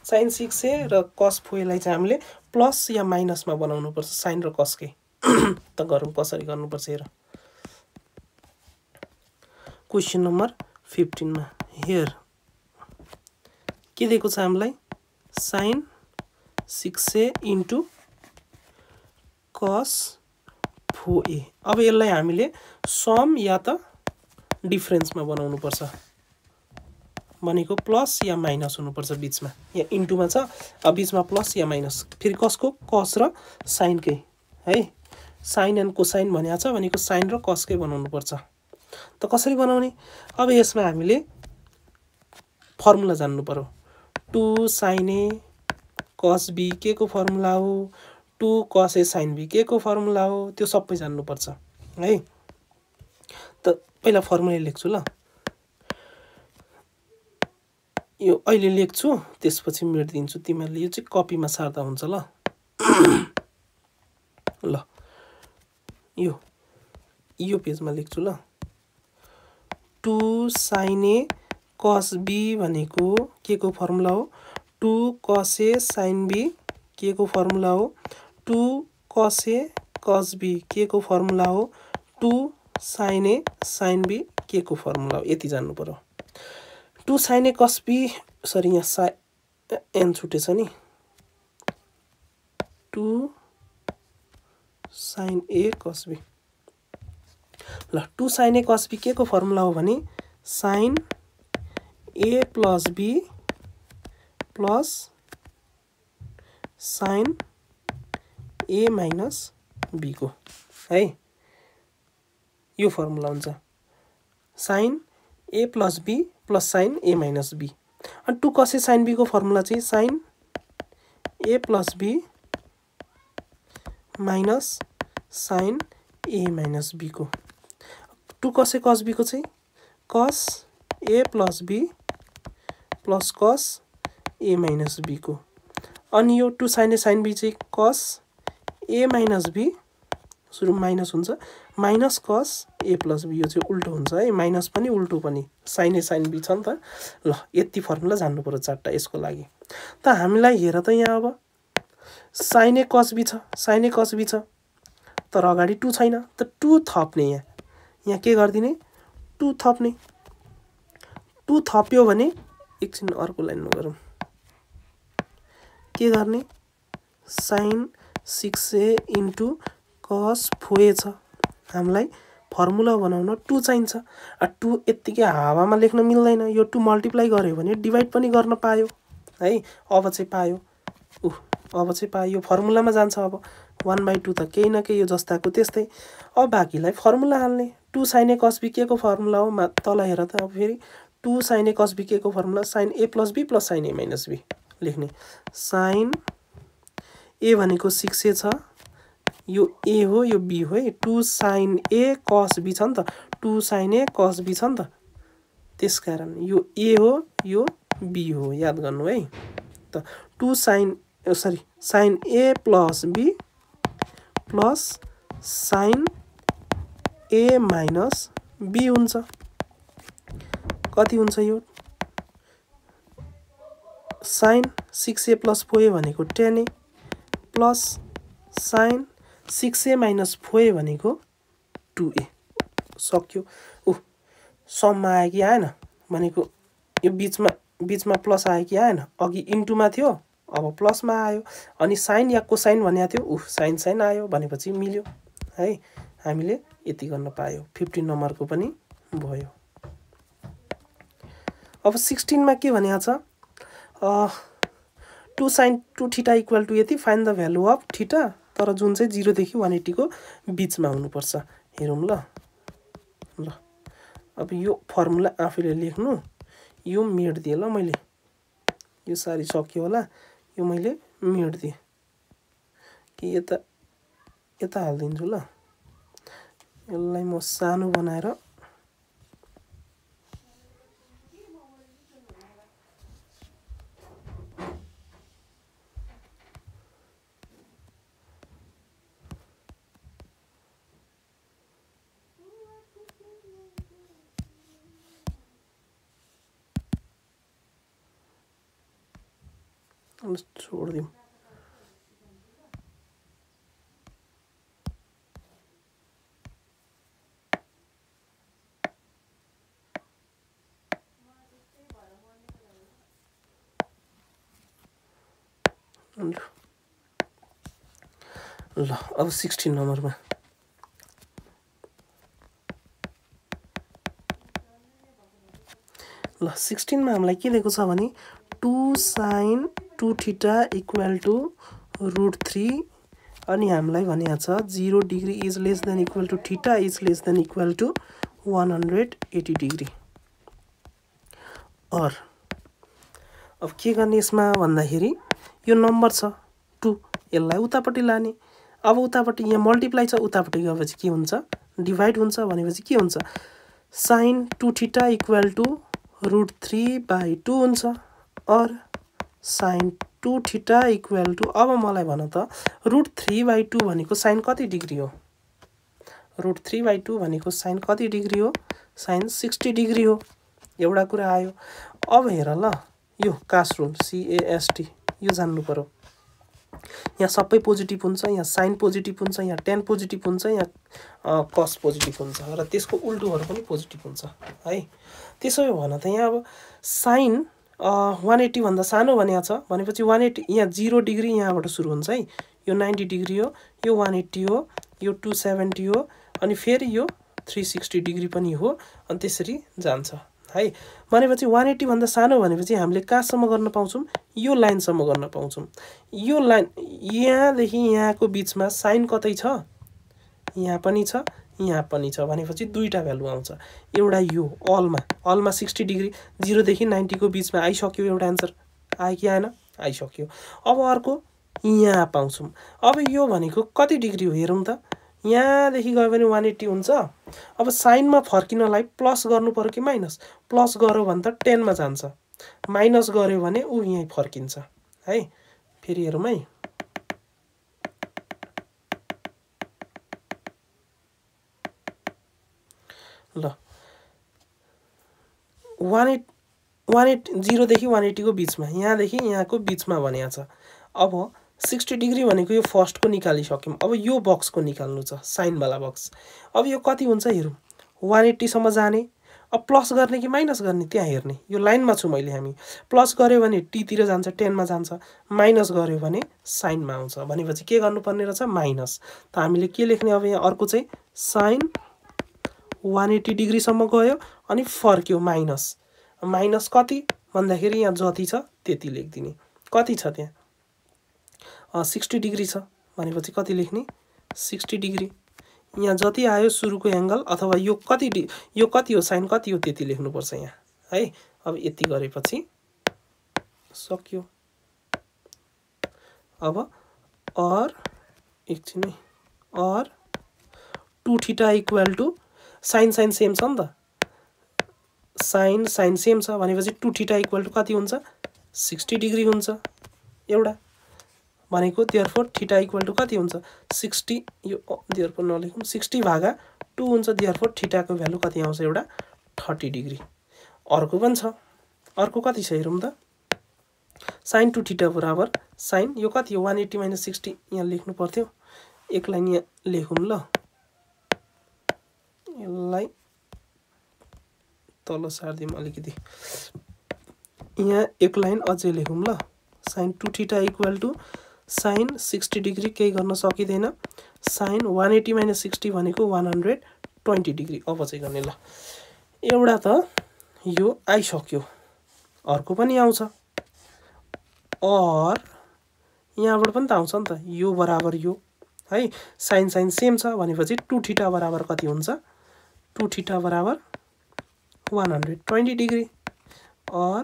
sin 6a र cos 4 लाई चाहिँ हामीले प्लस या माइनसमा बनाउनु पर्छ sin र cos के त गरौँ कसरी गर्नुपर्छ हेर क्वेशन नम्बर 15 मा हियर के दिएको छ हामीलाई sin 6a into cos 4a अब यसलाई हामीले सम या त डिफरेन्समा बनाउनु पर्छ भनेको प्लस या माइनस हुनु पर्छ बीचमा यहाँ इन्टुमा छ अब बीचमा प्लस या माइनस फेरि कसको cos र sin कै है sin एन्ड कोसाइन भनिया छ भनेको sin र cos कै बनाउनु पर्छ त कसरी बनाउने अब यसमा हामीले फर्मुला जान्नु पर्यो 2 sin a cos b के को फर्मुला हो 2 cos a sin b के को फर्मुला हो त्यो सबै जान्नु पर्छ है त पहिला फर्मुला लेख्छु ल यो अहिले लेख्छु त्यसपछि मेट्दिन्छु तिमीहरुले यो चाहिँ कपीमा सार्दा हुन्छ ल ल यो पेजमा लेख्छु ल 2 sin a cos b भनेको के को फर्मुला हो 2 cos a sin b के को फर्मुला हो 2 cos a cos b के को फर्मुला हो 2 sin a sin b के को फर्मुला हो यति जान्नु पर्यो 2 sin a cos b sorry यहाँ n छुटेछ नि 2 sin a cos b ल 2 sin a cos b के को फर्मुला हो भने sin a plus b plus sin a minus b को है यो फर्मुला हुन्छ sin a plus b plus sin a minus b अनि 2 cos a sin b को फर्मुला चाहिँ sin a plus b minus sin a minus b को 2 cos a cos b को चाहिँ cos a plus b plus cos a minus b को अनि यो 2 sin a sin b चाहिँ cos a minus b सुरु minus हुन्छ minus cos a plus b यो चाहिँ उल्टो हुन्छ है माइनस पनि उल्टो पनि sin a sin b छ नि त ल यति फर्मुला जान्नु पर्यो चारटा यसको लागि त हामीलाई हेर त यहाँ अब sin a cos b छ sin a cos b छ तर अगाडि 2 छैन त 2 थप्ने यहाँ के गर्दिने 2 थप्ने 2 थप्यो भने एकछिन अर्को लाइनमा गरौँ के गर्ने sin 6a into cos 4a छ हामीलाई फर्मुला बनाउन 2 चाहिन्छ 2 यतिकै हावामा लेख्न मिल्दैन यो 2 मल्टिप्लाई गर्यो भने डिभाइड पनि गर्न पायो है अब चाहिँ पायो अब चाहिँ पायो यो फर्मुलामा जान्छ अब 1/2 त केही न केही यो जस्ताको त्यस्तै अब बाँकीलाई फर्मुला हाल्ने 2 sin a cos b के को फर्मुला हो तल हेर त अब फेरि 2 sin a cos b के को formula sin a plus b plus sin a minus b लेख्ने sin a भनेको 6a छ यो a हो यो b हो है 2 sin a cos b छ नि त 2 sin a cos b छ नि त त्यसकारण यो a हो यो b हो याद गर्नु है त 2 sin a plus b plus sin a minus b हुन्छ कति हुन्छ यो sin 6a plus 4a भनेको 10a plus sin 6a minus 4a भनेको 2a सक्यो सममा आयो कि आएन भनेको यो बीचमा प्लस आयो कि आएन अघि इन्टुमा थियो अब प्लसमा आयो अनि साइन या कोसाइन भनेको थियो साइन आयो भनेपछि मिल्यो है हामीले यति गर्न पायो 15 नम्बरको पनि भयो अब 16 मा के भनेको छ 2 sin 2 थीटा इक्वल टु यति find the value of theta तर जुन चाहिँ 0 देखि 180 को बीचमा हुनुपर्छ हेरौँ ल अब यो फर्मुला आफैले लेख्नु यो मेड दिए ल मैले यो सारी सक्यो होला यो मैले मेड दिए कि यता हाल्दिन्छु ल यसलाई म सानो बनाएर छोड़ दिउँ ल अब 16 नम्बरमा ल 16 मा हामीलाई के दिएको छ भने 2 sin 2 थीटा इक्वल टु √3 अनि हामीलाई भनेको छ 0 degree is less than equal to theta is less than equal to 180 degree और अब के गर्ने यसमा भन्दाखेरि यो नम्बर छ 2 यसलाई उतापट्टि लाने अब उतापट्टि यहाँ मल्टिप्लाई छ उतापट्टि गएपछि के हुन्छ डिभाइड हुन्छ भनेपछि के हुन्छ sin 2 थीटा इक्वल टु √3/2 हुन्छ और sin 2 थीटा इक्वल टु अब मलाई भन त √3/2 भनेको sin कति डिग्री हो √3/2 भनेको sin कति डिग्री हो sin 60 डिग्री हो एउटा कुरा आयो अब हेर ल यो कास्ट रुल CAST यो जान्नु पर्यो यहाँ सबै पोजिटिभ हुन्छ यहाँ साइन पोजिटिभ हुन्छ यहाँ tan पोजिटिभ हुन्छ यहाँ cos पोजिटिभ हुन्छ र त्यसको उल्टोहरु पनि पोजिटिभ हुन्छ है त्यसो भन त यहाँ अब साइन 180 भन्दा सानो भनेको छ भनेपछि 180 यहाँ 0 डिग्री यहाँबाट सुरु हुन्छ है यो 90 डिग्री हो यो 180 हो यो 270 हो अनि फेरि यो 360 डिग्री पनि हो अनि त्यसरी जान्छ है भनेपछि 180 भन्दा सानो भनेपछि हामीले कहाँसम्म गर्न पाउँछौं यो लाइनसम्म गर्न पाउँछौं यो लाइन यहाँदेखि यहाँको बीचमा साइन कतै छ यहाँ पनि छ भनेपछि दुईटा भ्यालु आउँछ एउटा यो अलमा 60 डिग्री 0 देखि 90 को बीचमा आइसक्यो एउटा आन्सर आयो कि आएन आइसक्यो अब अर्को यहाँ पाउँछौं अब यो भनेको कति डिग्री हो हेरौँ त यहाँदेखि गयो भने 180 हुन्छ अब साइनमा फर्किनलाई प्लस गर्नु पर्यो कि माइनस प्लस गर्यो भने त 10 मा जान्छ माइनस गर्यो भने उ यही फर्किन्छ है फेरि हेरौँ है ल 0 देखि 180 को बीचमा यहाँदेखि यहाँको बीचमा भनेको छ अब 60 डिग्री भनेको यो फर्स्ट को निकालिसक्यौं अब यो बक्स को निकाल्नु छ साइन वाला बक्स अब यो कति हुन्छ हेरौँ 180 सम्म जाने अब प्लस गर्ने कि माइनस गर्ने त्यहाँ हेर्ने यो लाइनमा छु मैले हामी प्लस गर्यो भने टी तिर जान्छ 10 मा जान्छ माइनस गर्यो भने साइनमा आउँछ भनेपछि के गर्नुपर्ने रहेछ माइनस त हामीले के लेख्ने अब यहाँ अर्को चाहिँ साइन 180 डिग्री सम्म गयो अनि फर्क्यो माइनस माइनस कति भन्दाखेरि यहाँ जति छ त्यति लेख्दिने कति छ त्यहाँ 60 डिग्री छ भनेपछि कति लेख्ने 60 डिग्री यहाँ जति आयो सुरुको एंगल अथवा यो कति हो साइन कति हो त्यति लेख्नु पर्छ यहाँ है अब यति गरेपछि सक्यो अब और एकछिन है और 2 theta equal to sine same छ नि त साइन सेम छ भनेपछि 2 थीटा इक्वल टु कति हुन्छ 60 डिग्री हुन्छ एउटा भनेको देयरफोर थीटा इक्वल टु कति हुन्छ 60 यो देयरफोर नलेखौं 60 भागा 2 हुन्छ देयरफोर थीटा को भ्यालु कति आउँछ एउटा 30 डिग्री अर्को पनि छ अर्को कति छ हेरौँ त sin 2 थीटा बराबर sin यो कति हो 180 - 60 यहाँ लेख्नु पर्थ्यो एक लाइन यहाँ लेखौं ल यसलाई तल सार्दिम अलिकति यहाँ एक लाइन अझै लेखौँ ल sin 2 theta equal to sin 60 degree केही गर्न सकिदैन sin 180 - 60 भनेको 120 डिग्री अब चाहिँ गर्ने ल एउटा त यो आइसक्यो अर्को पनि आउँछ और यहाँबाट पनि त आउँछ नि त यो बराबर यो है sin सेम छ भनेपछि 2 थीटा बराबर कति हुन्छ 2 थीटा बराबर 120 डिग्री और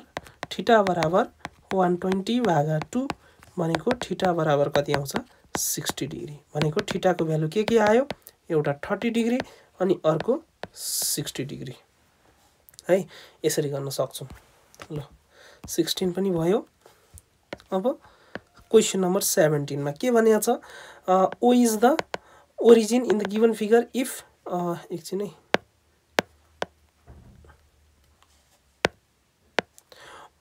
थीटा बराबर 120 भागा 2 भनेको थीटा बराबर कति आउँछ 60 डिग्री भनेको थीटाको भ्यालु के आयो एउटा 30 डिग्री अनि अर्को 60 डिग्री है यसरी गर्न सक्छौं ल 16 पनि भयो अब क्वेशन नम्बर 17 मा के भनिया छ O is the origin in the given figure if एकछिन है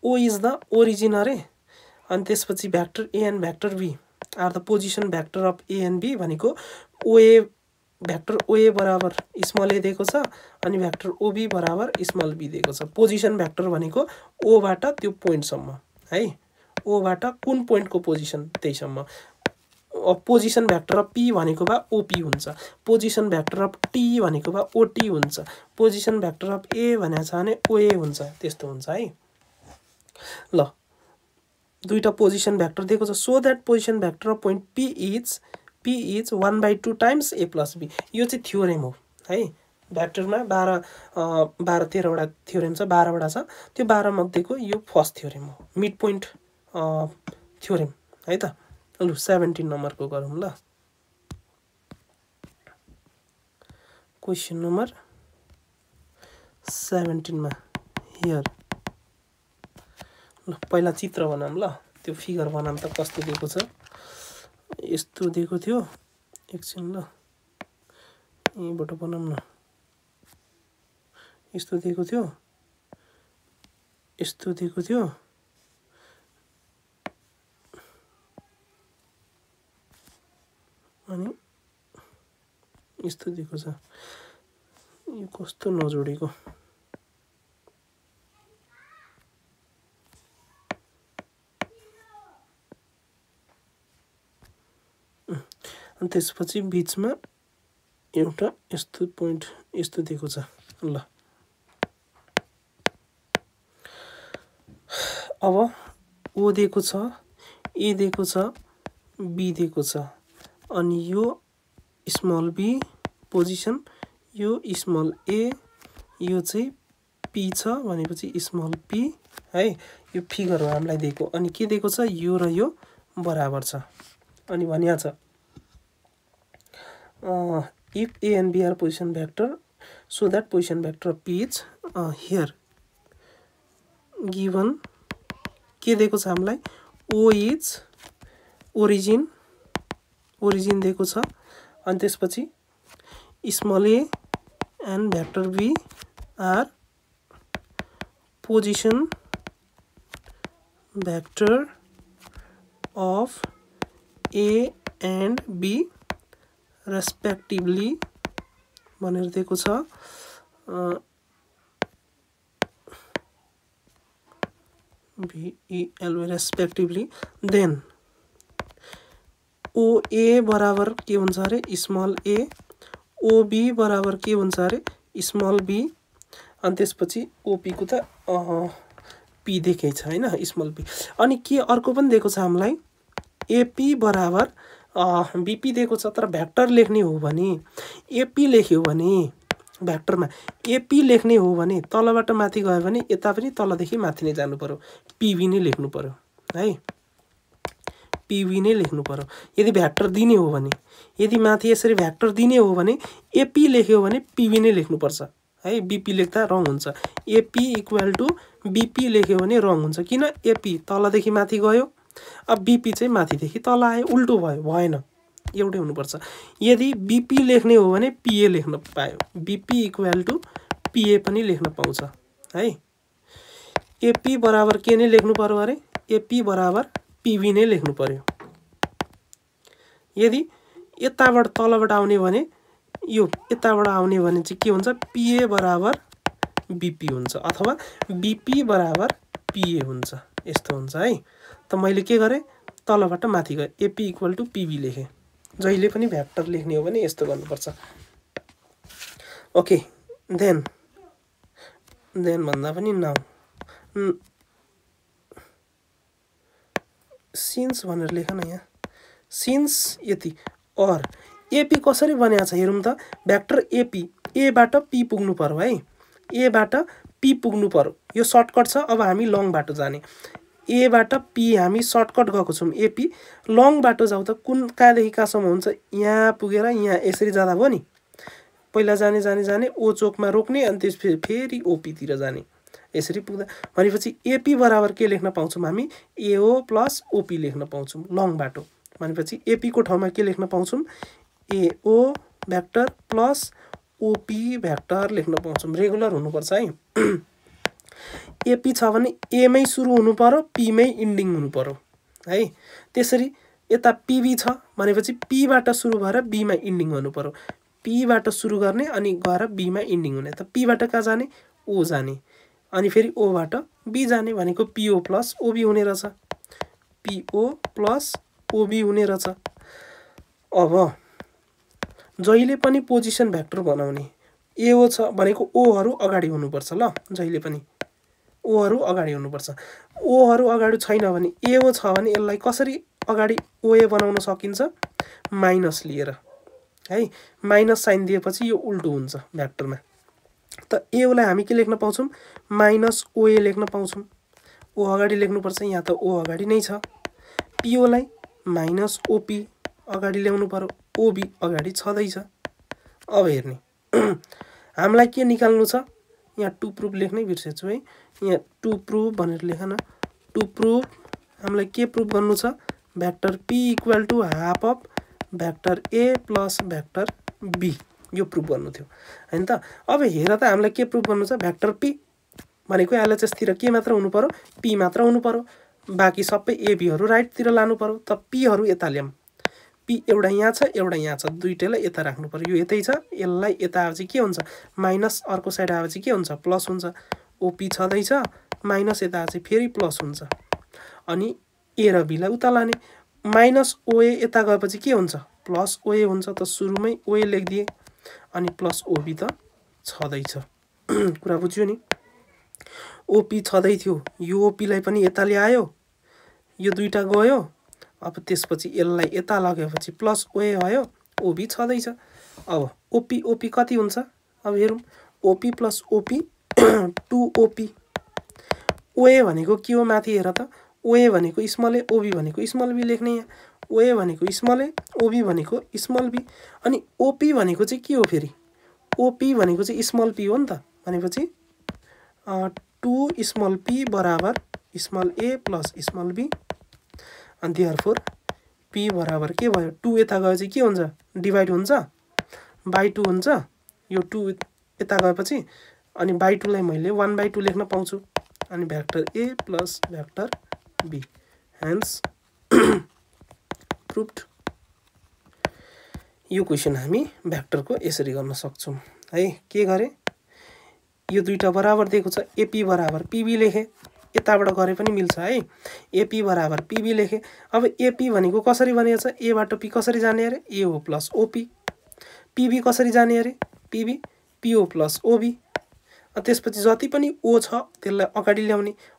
O is the origin अरे अनि त्यसपछि vector A and vector B are the position vector of A and B भनेको OA भेक्टर OA बराबर स्मल a दिएको छ अनि भेक्टर OB बराबर स्मल b दिएको छ पोजिसन भेक्टर भनेको O बाट त्यो पोइन्ट सम्म है O बाट कुन पोइन्टको पोजिसन त्यहीसम्म पोजिसन भेक्टर अफ P भनेको बा OP हुन्छ पोजिसन भेक्टर अफ T भनेको बा OT हुन्छ पोजिसन भेक्टर अफ A भनेको छ भने OA हुन्छ त्यस्तो हुन्छ है ल दुईटा पोजिसन भेक्टर दिएको छ so that position vector of point P is 1/2 times A plus B यो चाहिँ थ्योरम हो है भेक्टरमा 12 13 वटा थ्योरम छ 12 वटा छ त्यो 12 मध्येको यो फर्स्ट थ्योरम हो मिड पोइन्ट थ्योरम है त ल 17 नम्बरको गरौँ ल क्वेशन नम्बर 17 मा हियर ल पहिला चित्र बनाम ल त्यो फिगर बनाम त कस्तो दिएको छ यस्तो दिएको थियो एकछिन ल यहीबाट बनाम न यस्तो दिएको थियो यस्तो दिएको थियो अनि यस्तो दिएको छ यो कस्तो नजोडेको अनि त्यसपछि बीचमा एउटा यस्तो पोइन्ट यस्तो दिएको छ ल अब O दिएको छ A दिएको छ B दिएको छ अनि यो स्मल b पोजिसन यो स्मल a यो चाहिँ p छ भनेपछि स्मल p है यो फिगर हो हामीलाई दिएको अनि के दिएको छ यो र यो बराबर छ अनि भनिया छ if A and B are position vector so that position vector of P is here given के दिएको छ हामीलाई O is origin दिएको छ अनि त्यसपछि small a and vector B are position vector of A and B respectively भनेर दिएको छ VEL respectively then OA बराबर के हुन्छ अरे स्मल a OB बराबर के हुन्छ अरे स्मल b अनि त्यसपछि OP को त p देखे छ हैन स्मल p अनि के अर्को पनि दिएको छ हामीलाई AP बराबर BP दिएको छ तर भेक्टर लेख्ने हो भने AP लेख्यो भने भेक्टरमा AP लेख्ने हो भने तलबाट माथि गयो भने यता पनि तलदेखि माथि नै जानु पर्यो PV नै लेख्नु पर्यो है PV नै लेख्नु पर्यो यदि भेक्टर दिने हो भने यदि माथि यसरी भेक्टर दिने हो भने AP लेख्यो भने PV नै लेख्नु पर्छ है BP लेख्दा रङ हुन्छ AP = BP लेख्यो भने रङ हुन्छ किन AP तलदेखि माथि गयो अब BP चाहिँ माथिदेखि तल आयो उल्टो भयो भएन एउटै हुनुपर्छ यदि BP लेख्ने हो भने PA लेख्न पायो BP = PA पनि लेख्न पाउँछ है AP बराबर के नै लेख्नु पर्यो अरे AP बराबर PV नै लेख्नु पर्यो यदि यताबाट तलबाट आउने भने यो यताबाट आउने भने चाहिँ के हुन्छ PA बराबर BP हुन्छ अथवा BP बराबर PA हुन्छ यस्तो हुन्छ है। त मैले के गरेँ तलबाट माथि गएँ AP इक्वल टु PB लेखेँ। जहिले पनि भ्याक्टर लेख्ने हो भने यस्तो गर्नुपर्छ। ओके देन भन्दा पनि नाउ सिन्स भनेर लेख न यहाँ सिन्स यति अर एपी कसरी बनेको छ हेरौँ त। भ्याक्टर एपी एबाट पी पुग्नु पर्यो है एबाट पी पुग्नु पर्यो यो सर्टकट छ। अब हामी लङ बाटो जाने एबाट पी हामी सर्टकट गएको छौँ एपी लङ बाटो जाउँ त कुन कहाँदेखि कहाँसम्म हुन्छ यहाँ पुगेर यहाँ यसरी जाँदा भयो नि। पहिला जाने ओ चोकमा रोक्ने अनि त्यसपछि फेरि ओपीतिर जाने यसरी पुग्दा भनेपछि एपी बराबर के लेख्न पाउँछौँ हामी एओ प्लस ओपी लेख्न पाउँछौँ लङ बाटो। भनेपछि एपी को ठाउँमा के लेख्न पाउँछौँ एओ भ्याक्टर प्लस ओपी भ्याक्टर लेख्न पाउँछौँ। रेगुलर हुनुपर्छ है। एपी छ भने एमै सुरु हुनु पर्यो पीमै इन्डिङ हुनु पर्यो है। त्यसरी यता पीबी छ भनेपछि पीबाट सुरु भएर बीमा इन्डिङ हुनु पर्यो। पीबाट सुरु गर्ने अनि गएर बीमा इन्डिङ हुने। त पीबाट कहाँ जाने ओ जाने अनि फेरि ओबाट बी जाने भनेको पिओ प्लस ओबी हुने रहेछ। पिओ प्लस ओबी हुने रहेछ। अब जहिले पनि पोजिसन भ्याक्टर बनाउने एओ छ भनेको ओहरू अगाडि हुनुपर्छ ल। जहिले पनि ओहरू अगाडि हुनुपर्छ। ओहरू अगाडि छैन भने एओ छ भने यसलाई कसरी अगाडि ओए बनाउन सकिन्छ माइनस लिएर है। माइनस साइन दिएपछि यो उल्टो हुन्छ भ्याक्टरमा। त एओलाई हामी के लेख्न पाउँछौँ माइनस ओए लेख्न पाउँछौँ। ओ अगाडि लेख्नुपर्छ यहाँ त ओ अगाडि नै छ। पिओलाई माइनस ओपी अगाडि ल्याउनु पर्यो ओबी अगाडि छँदैछ। अब हेर्ने हामीलाई के निकाल्नु छ यहाँ टु प्रुफ लेख्नै बिर्सेछु है। यहाँ टु प्रुफ भनेर लेख न। टु प्रुफ हामीलाई के प्रुफ गर्नु छ vector P equal to half of vector A plus vector B यो प्रुफ गर्नु थियो हैन त। अब हेर त हामीलाई के प्रुफ गर्नु छ भ्याक्टर पी भनेको एलएचएसतिर के मात्र हुनु पर्यो पी मात्र हुनु पर्यो। बाँकी सबै एबीहरू राइटतिर लानु पर्यो। त पीहरू यता ल्याऊँ पी एउटा यहाँ छ एउटा यहाँ छ दुईटैलाई यता राख्नु पर्यो। यो यतै छ यसलाई यता आएपछि के हुन्छ माइनस अर्को साइड आएपछि के हुन्छ प्लस हुन्छ। ओपी छँदैछ माइनस यता आएपछि फेरि प्लस हुन्छ अनि ए र बीलाई उता लाने माइनस ओए यता गएपछि के हुन्छ प्लस ओए हुन्छ। त सुरुमै ओए लेखिदिए अनि प्लस ओबी त छँदैछ। कुरा बुझ्यो नि। ओपी छँदै थियो यो ओपीलाई पनि यता ल्यायो यो दुईटा गयो। अब त्यसपछि यसलाई यता लगेपछि प्लस ओए भयो ओबी छँदैछ। अब ओपी ओपी कति हुन्छ अब हेरौँ ओपी प्लस ओपी 2ओपी। ओए भनेको के हो माथि हेर त ओए भनेको स्मल ए ओबी भनेको स्मल बी लेख्ने यहाँ ओए भनेको स्मल ए ओबी भनेको स्मल बी अनि ओपी भनेको चाहिँ के हो फेरि ओपी भनेको चाहिँ स्मल पी हो नि त। भनेपछि 2 स्मल पी बराबर small A plus small B अनि देयरफोर पी बराबर के भयो 2 यता गएपछि के हुन्छ डिभाइड हुन्छ बाई 2 हुन्छ। यो 2 यता गएपछि अनि बाई 2 लाई मैले 1/2 लेख्न पाउँछु अनि vector A plus vector B hence proved. यो क्वेसन हामी भ्याक्टरको यसरी गर्न सक्छौँ है। के गरे यो दुईटा बराबर दिएको छ एपी बराबर पीबी लेखे यताबाट गरे पनि मिल्छ है। एपी बराबर पीबी लेखे। अब एपी भनेको कसरी बनेको छ एबाट पी कसरी जाने अरे एओ प्लस ओपी। पीबी कसरी जाने अरे पीबी पिओ प्लस ओबी। त्यसपछि जति पनि ओ छ त्यसलाई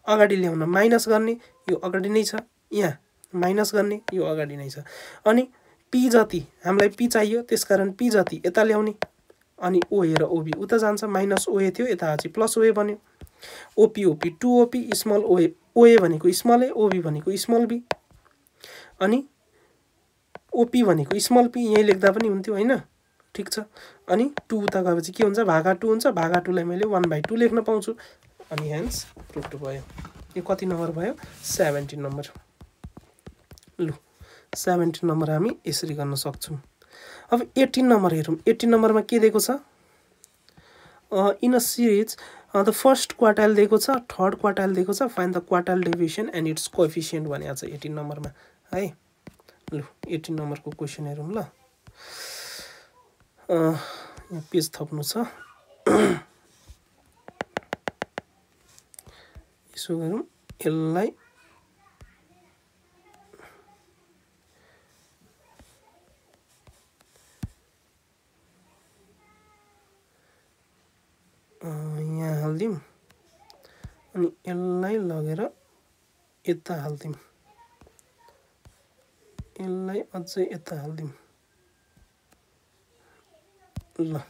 अगाडि ल्याउन माइनस गर्ने यो अगाडि नै छ यहाँ माइनस गर्ने यो अगाडि नै छ। अनि पी जति हामीलाई पी चाहियो त्यसकारण पी जति यता ल्याउने अनि ओए र ओबी उता जान्छ माइनस ओए थियो यता चाहिँ प्लस ओए बन्यो। ओपी ओपी 2ओपी स्मल ओए ओए भनेको स्मल ए ओबी भनेको स्मल बी अनि ओपी भनेको स्मल पी यही लेख्दा पनि हुन्थ्यो हैन ठीक छ। अनि 2 उता गएपछि के हुन्छ भागा 2 हुन्छ भागा 2 लाई मैले 1/2 लेख्न पाउँछु अनि हेन्स प्रुभड भयो। यो कति नम्बर भयो 17 नम्बर। लु 17 नम्बर हामी यसरी गर्न सक्छौँ। अब 18 नम्बर हेरौँ। 18 नम्बरमा के दिएको छ in a series the first quartile दिएको छ थर्ड क्वार्टाइल दिएको छ find the quartile deviation and it's coefficient भनेको छ 18 नम्बरमा है। लु 18 नम्बरको क्वेसन हेरौँ ल। यहाँ पेज थप्नु छ यसो गरौँ यसलाई यहाँ हाल्दिम अनि यसलाई लगेर यता हाल्दिम यसलाई अझै यता हाल्दिम ल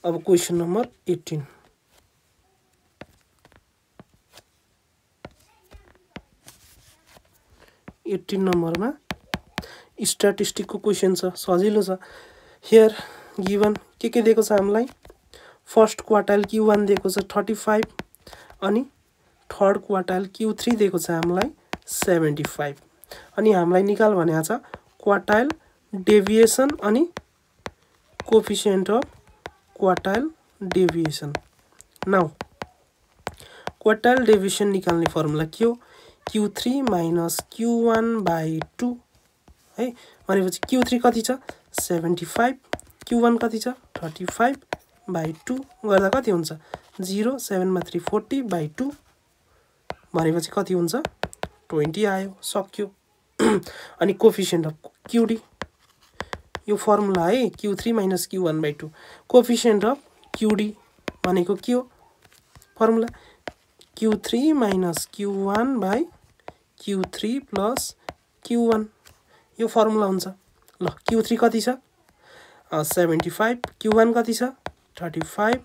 अब क्वेशन नम्बर 18 नम्बरमा स्ट्याटिस्टिकको क्वेशन छ सजिलो छ हियर गिवन के दिएको छ हामीलाई फर्स्ट क्वार्टाइल Q1 दिएको छ 35 अनि थर्ड क्वार्टाइल Q3 दिएको छ हामीलाई 75 अनि हामीलाई निकाल भनेको छ क्वार्टाइल डेभिएसन अनि coefficient of quartile deviation now quartile deviation निकाल्ने फर्मुला के हो Q3 minus Q1 by 2 है भनेपछि Q3 कति छ 75 Q1 कति छ 35 by 2 गर्दा कति हुन्छ 0 7 मा 3 40 by 2 भनेपछि कति हुन्छ 20 आयो सक्यो अनि कोएफिसिएन्ट अफ QD यो फर्मुला है Q3 minus Q1 by 2 coefficient of QD भनेको के हो formula Q3 minus Q1 by Q3 plus Q1 यो फर्मुला हुन्छ ल Q3 कति छ 75 Q1 कति छ 35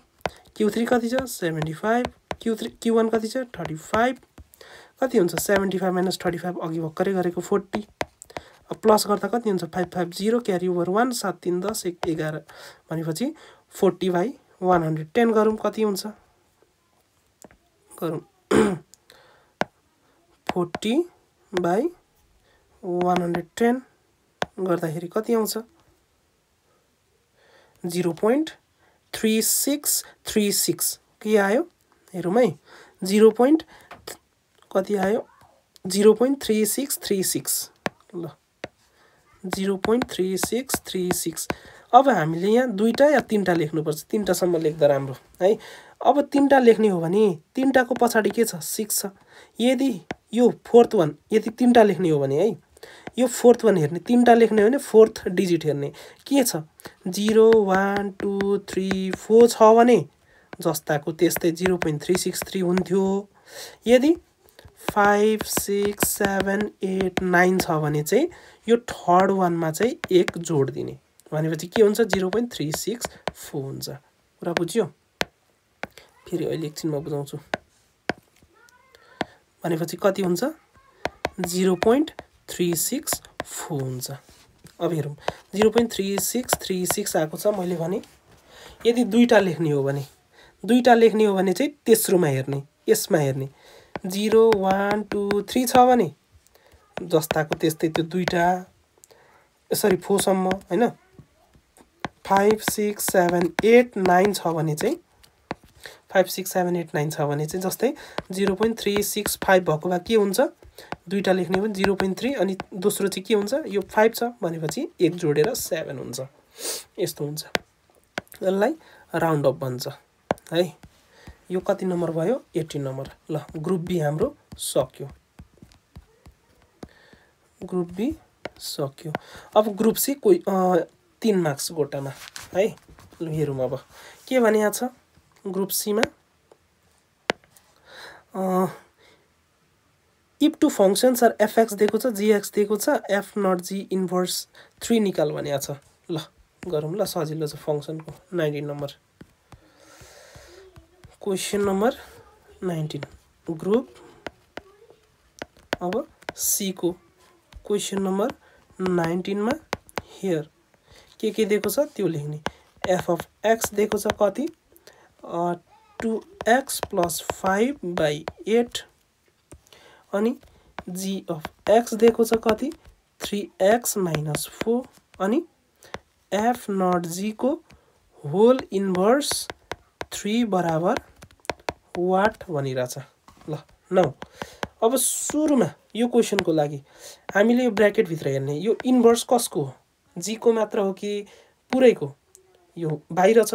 Q3 कति छ 75 Q1 कति छ 35 कति हुन्छ 75 minus 35 अघि भर्खरै गरेको 40 प्लस गर्दा कति हुन्छ 550 क्यारी ओभर 1 7 3 10 1 11 भनेपछि 40 by 110 गरौँ कति हुन्छ गरौँ 40 by 110 गर्दाखेरि कति आउँछ 0.3636 के आयो हेरौँ है 0. कति आयो 0.3636 ल 0.3636 अब हामीले यहाँ दुईटा या तीनटा लेख्नुपर्छ तीनटासम्म लेख्दा राम्रो है अब तीनटा लेख्ने हो भने तीनटाको पछाडी के छ 6 छ यदि यो फोर्थ वान यदि तीनटा लेख्ने हो भने है यो फोर्थ वान हेर्ने तीनटा लेख्ने हो भने फोर्थ डिजिट हेर्ने के छ 0 1 2 3 4 छ भने जस्ताको त्यस्तै 0.363 हुन्थ्यो यदि 5 6 7 8 9 छ भने चाहिँ यो थर्ड वानमा चाहिँ 1 जोड दिने भनेपछि के हुन्छ 0.364 हुन्छ कुरा बुझ्यो फेरि अहिले एकछिनमा बुझाउँछु भनेपछि कति हुन्छ 0.364 हुन्छ अब हेरौँ 0.3636 आएको छ मैले भने यदि दुईटा लेख्ने हो भने चाहिँ तेस्रोमा हेर्ने यसमा हेर्ने 0 1 2 3 छ भने जस्ताको त्यस्तै त्यो दुईटा सरी 4 सम्म हैन 5 6 7 8 9 छ भने चाहिँ 5 6 7 8 9 छ भने चाहिँ जस्तै 0.365 भएको भए के हुन्छ दुईटा लेख्ने हो 0.3 अनि दोस्रो चाहिँ के हुन्छ यो 5 छ भनेपछि 1 जोडेर 7 हुन्छ यस्तो हुन्छ यसलाई राउन्ड अप भन्छ है यो कति नम्बर भयो 18 नम्बर ल ग्रुप बी हाम्रो सक्यो ग्रुप बी सक्यो अब ग्रुप सी कोही 3 मार्क्स गोटामा है ल हेरौँ अब के भनिया छ ग्रुप सी मा if two functions are fx दिएको छ gx दिएको छ f not g inverse 3 निकाल भनिया छ ल गरौँ ल सजिलो छ फंक्शनको 19 नम्बर क्वेशन नम्बर 19 ग्रुप अब सी को क्वेशन नम्बर 19 मा हियर के दिएको छ त्यो लेख्ने f of x दिएको छ कति 2x plus 5 by 8 अनि g of x दिएको छ कति 3x minus 4 अनि f not g को whole inverse 3 बराबर वाट भनिरहेछ ल नौ अब सुरुमा यो क्वेशन को लागि हामीले यो ब्र्याकेट भित्र हेर्ने यो इन्भर्स कसको हो g को मात्र हो कि पुरैको यो बाहिर छ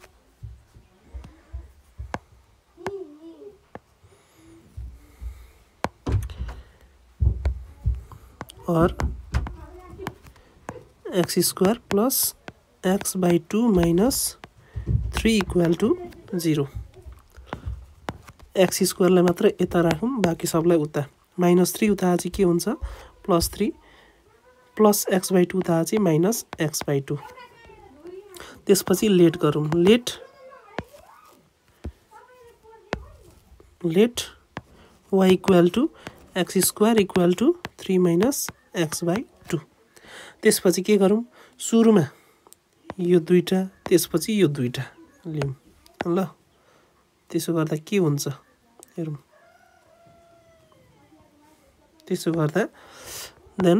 or x square plus x by 2 minus 3 equal to 0 x square लाई मात्र यता राखौं बाकी सबलाई उता -3 उता चाहिँ के हुन्छ +3 plus x by 2 उता चाहिँ minus x by 2 त्यसपछि लेट गरौं let y equal to x square equal to 3 minus x by 2 त्यसपछि के गरौं सुरुमा यो दुईटा त्यसपछि यो दुईटा लियौं ल त्यसो गर्दा के हुन्छ हेरौं त्यसो गर्दा then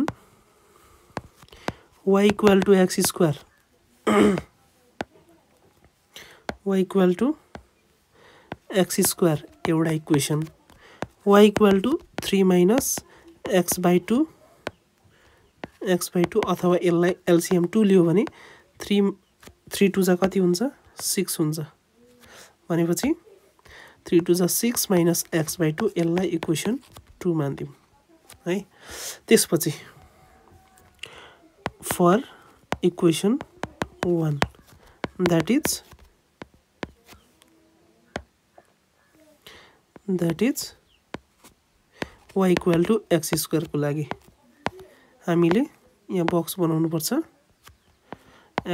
y equal to x square y equal to x square एउटा equation y equal to 3 minus x by 2 अथवा यसलाई LCM 2 लियो भने 3 2 जा कति हुन्छ 6 हुन्छ भनेपछि 3 2 जा 6 minus x by 2 यसलाई इक्वेसन 2 मान्दियौं है त्यसपछि for equation 1 that is y equal to x square को लागि हामीले यहाँ बक्स बनाउनु पर्छ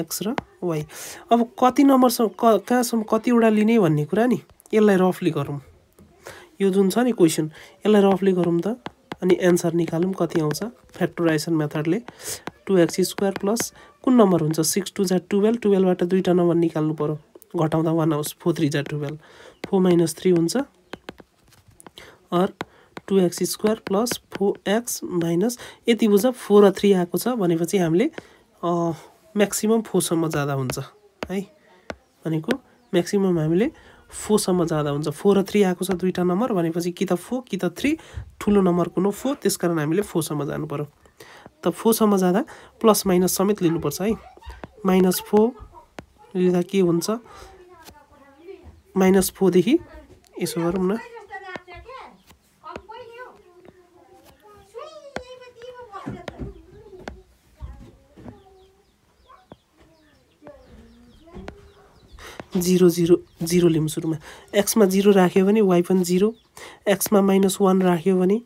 x र y अब कति नम्बरसम्म कहाँसम्म कतिवटा लिने भन्ने कुरा नि यसलाई रफली गरौँ यो जुन छ नि क्वेशन यसलाई रफली गरौँ त अनि आन्सर निकालौँ कति आउँछ फ्याक्टराइजेसन मेथडले 2x square plus कुन नम्बर हुन्छ 6 2 जा 12 12 बाट दुईटा नम्बर निकाल्नु पर्यो घटाउँदा 1 आउँछ 4 3 जा 12 4 minus 3 हुन्छ और 2x square plus 4x minus यति बुझ 4 र 3 आएको छ भनेपछि हामीले म्याक्सिमम 4 सम्म जादा हुन्छ है भनेको म्याक्सिमम हामीले 4 सम्म जादा हुन्छ 4 र 3 आएको छ दुईटा नम्बर भनेपछि कि त 4 कि त 3 ठुलो नम्बर कुनो 4 त्यसकारण हामीले 4 सम्म जानु पर्यो त 4 सम्म जादा प्लस माइनस समेत लिनु पर्छ है -4 लिँदा के हुन्छ -4 देखि यसो गरौँ न 0 0 0 लिम सुरुमा x मा 0 राख्यो भने y पनि 0 x मा -1 राख्यो भने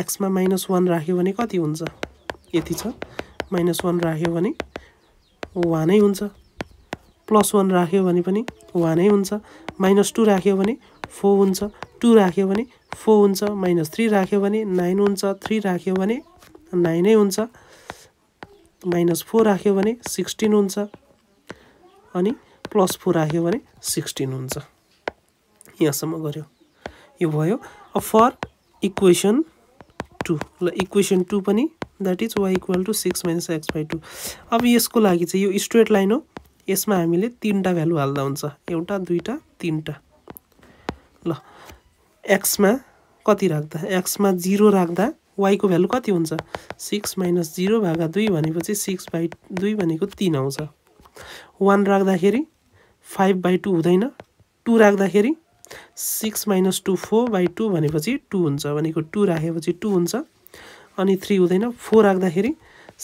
x मा -1 राख्यो भने कति हुन्छ यति छ -1 राख्यो भने 1 नै हुन्छ +1 राख्यो भने पनि 1 नै हुन्छ -2 राख्यो भने 4 हुन्छ 2 राख्यो भने 4 हुन्छ -3 राख्यो भने 9 हुन्छ 3 राख्यो भने 9 नै हुन्छ -4 राख्यो भने 16 हुन्छ अनि +4 राख्यो भने 16 हुन्छ यहाँसम्म गर्यो यो भयो अब फर इक्वेसन 2 ल इक्वेसन 2 पनि that is y equal to 6 minus x by 2 अब यसको लागि चाहिँ यो स्ट्रेट लाइन हो यसमा हामीले तीनटा भ्यालु हाल्दा हुन्छ एउटा दुईटा तीनटा ल x मा कति राख्दा x मा 0 राख्दा y को भ्यालु कति हुन्छ 6 minus 0 भागा 2 भनेपछि 6 by 2 भनेको 3 आउँछ 1 राख्दाखेरि 5 by 2 हुँदैन 2 राख्दाखेरि 6 minus 2 4 by 2 भनेपछि 2 हुन्छ भनेको 2 राखेपछि 2 हुन्छ अनि 3 हुँदैन 4 राख्दाखेरि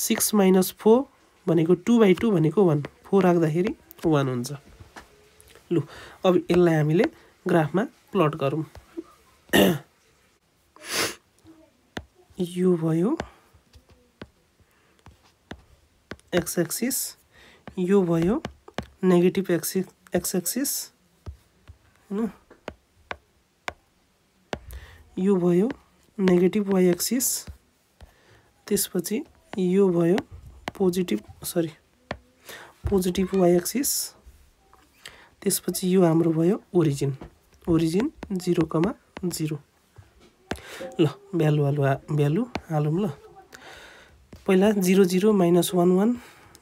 6 minus 4 भनेको 2 by 2 भनेको 1 4 राख्दाखेरि 1 हुन्छ लु अब यसलाई हामीले ग्राफमा प्लट गरौँ यो भयो x एक्सिस यो भयो नेगेटिभ x एक्सिस हैन यो भयो नेगेटिभ y एक्सिस त्यसपछि यो भयो पोजिटिभ y एक्सिस त्यसपछि यो हाम्रो भयो ओरिजिन 0, 0 ल भ्यालु हालौं ल पहिला 0 0 -1 1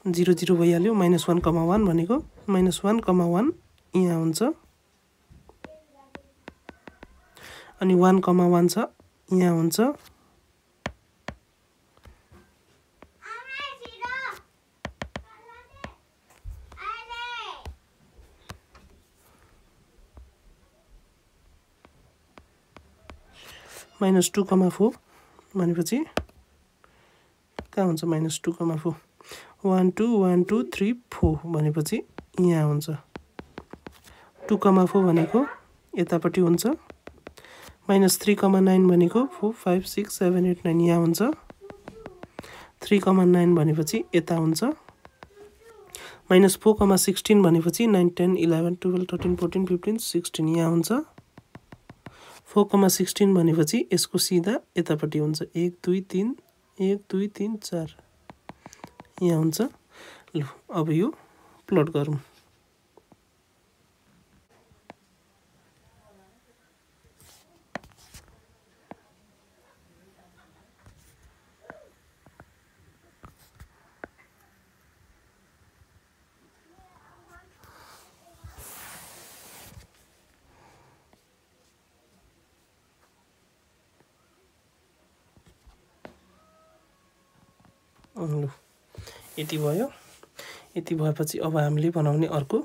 0 0 भइहाल्यो -1, 1 भनेको -1, 1 यहाँ हुन्छ अनि 1, 1 छ यहाँ हुन्छ -2, 4 भनेपछि कहाँ हुन्छ -2,4 1 2 1 2 3 4 भनेपछि यहाँ हुन्छ 2,4 भनेको यतापट्टि हुन्छ -3,9 भनेको 4 5 6 7 8 9 यहाँ हुन्छ 3,9 भनेपछि यता हुन्छ -4,16 भनेपछि 9 10 11 12 13 14 15 16 यहाँ हुन्छ 4,16 भनेपछि यसको सिधा यतापट्टि हुन्छ 1 2 3 1 2 3 4 यहाँ हुन्छ ल अब यो प्लट गरौँ ल यति भयो यति भएपछि अब हामीले बनाउने अर्को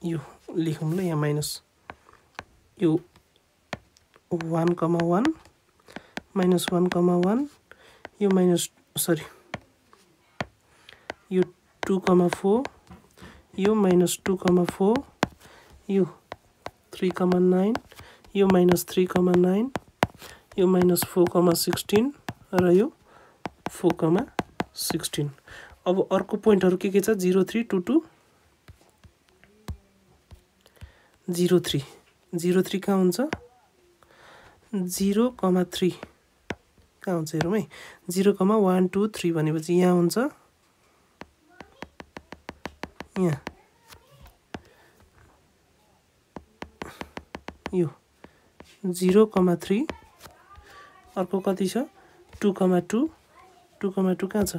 यो लेखौँ ल यहाँ माइनस यो 1,1 -1,1 यो यो 2,4 यो -2,4 यो 3,9 यो -3,9 यो -4,16 र यो 4,16 अब अर्को पोइन्टहरु के छ 0 3 2 2 0 3 0 3 कहाँ हुन्छ 0,3 कहाँ हुन्छ हेरौँ है 0,1 2 3 भनेपछि यहाँ हुन्छ यहाँ यो 0,3 अर्को कति छ 2,2 2,2 कहाँ छ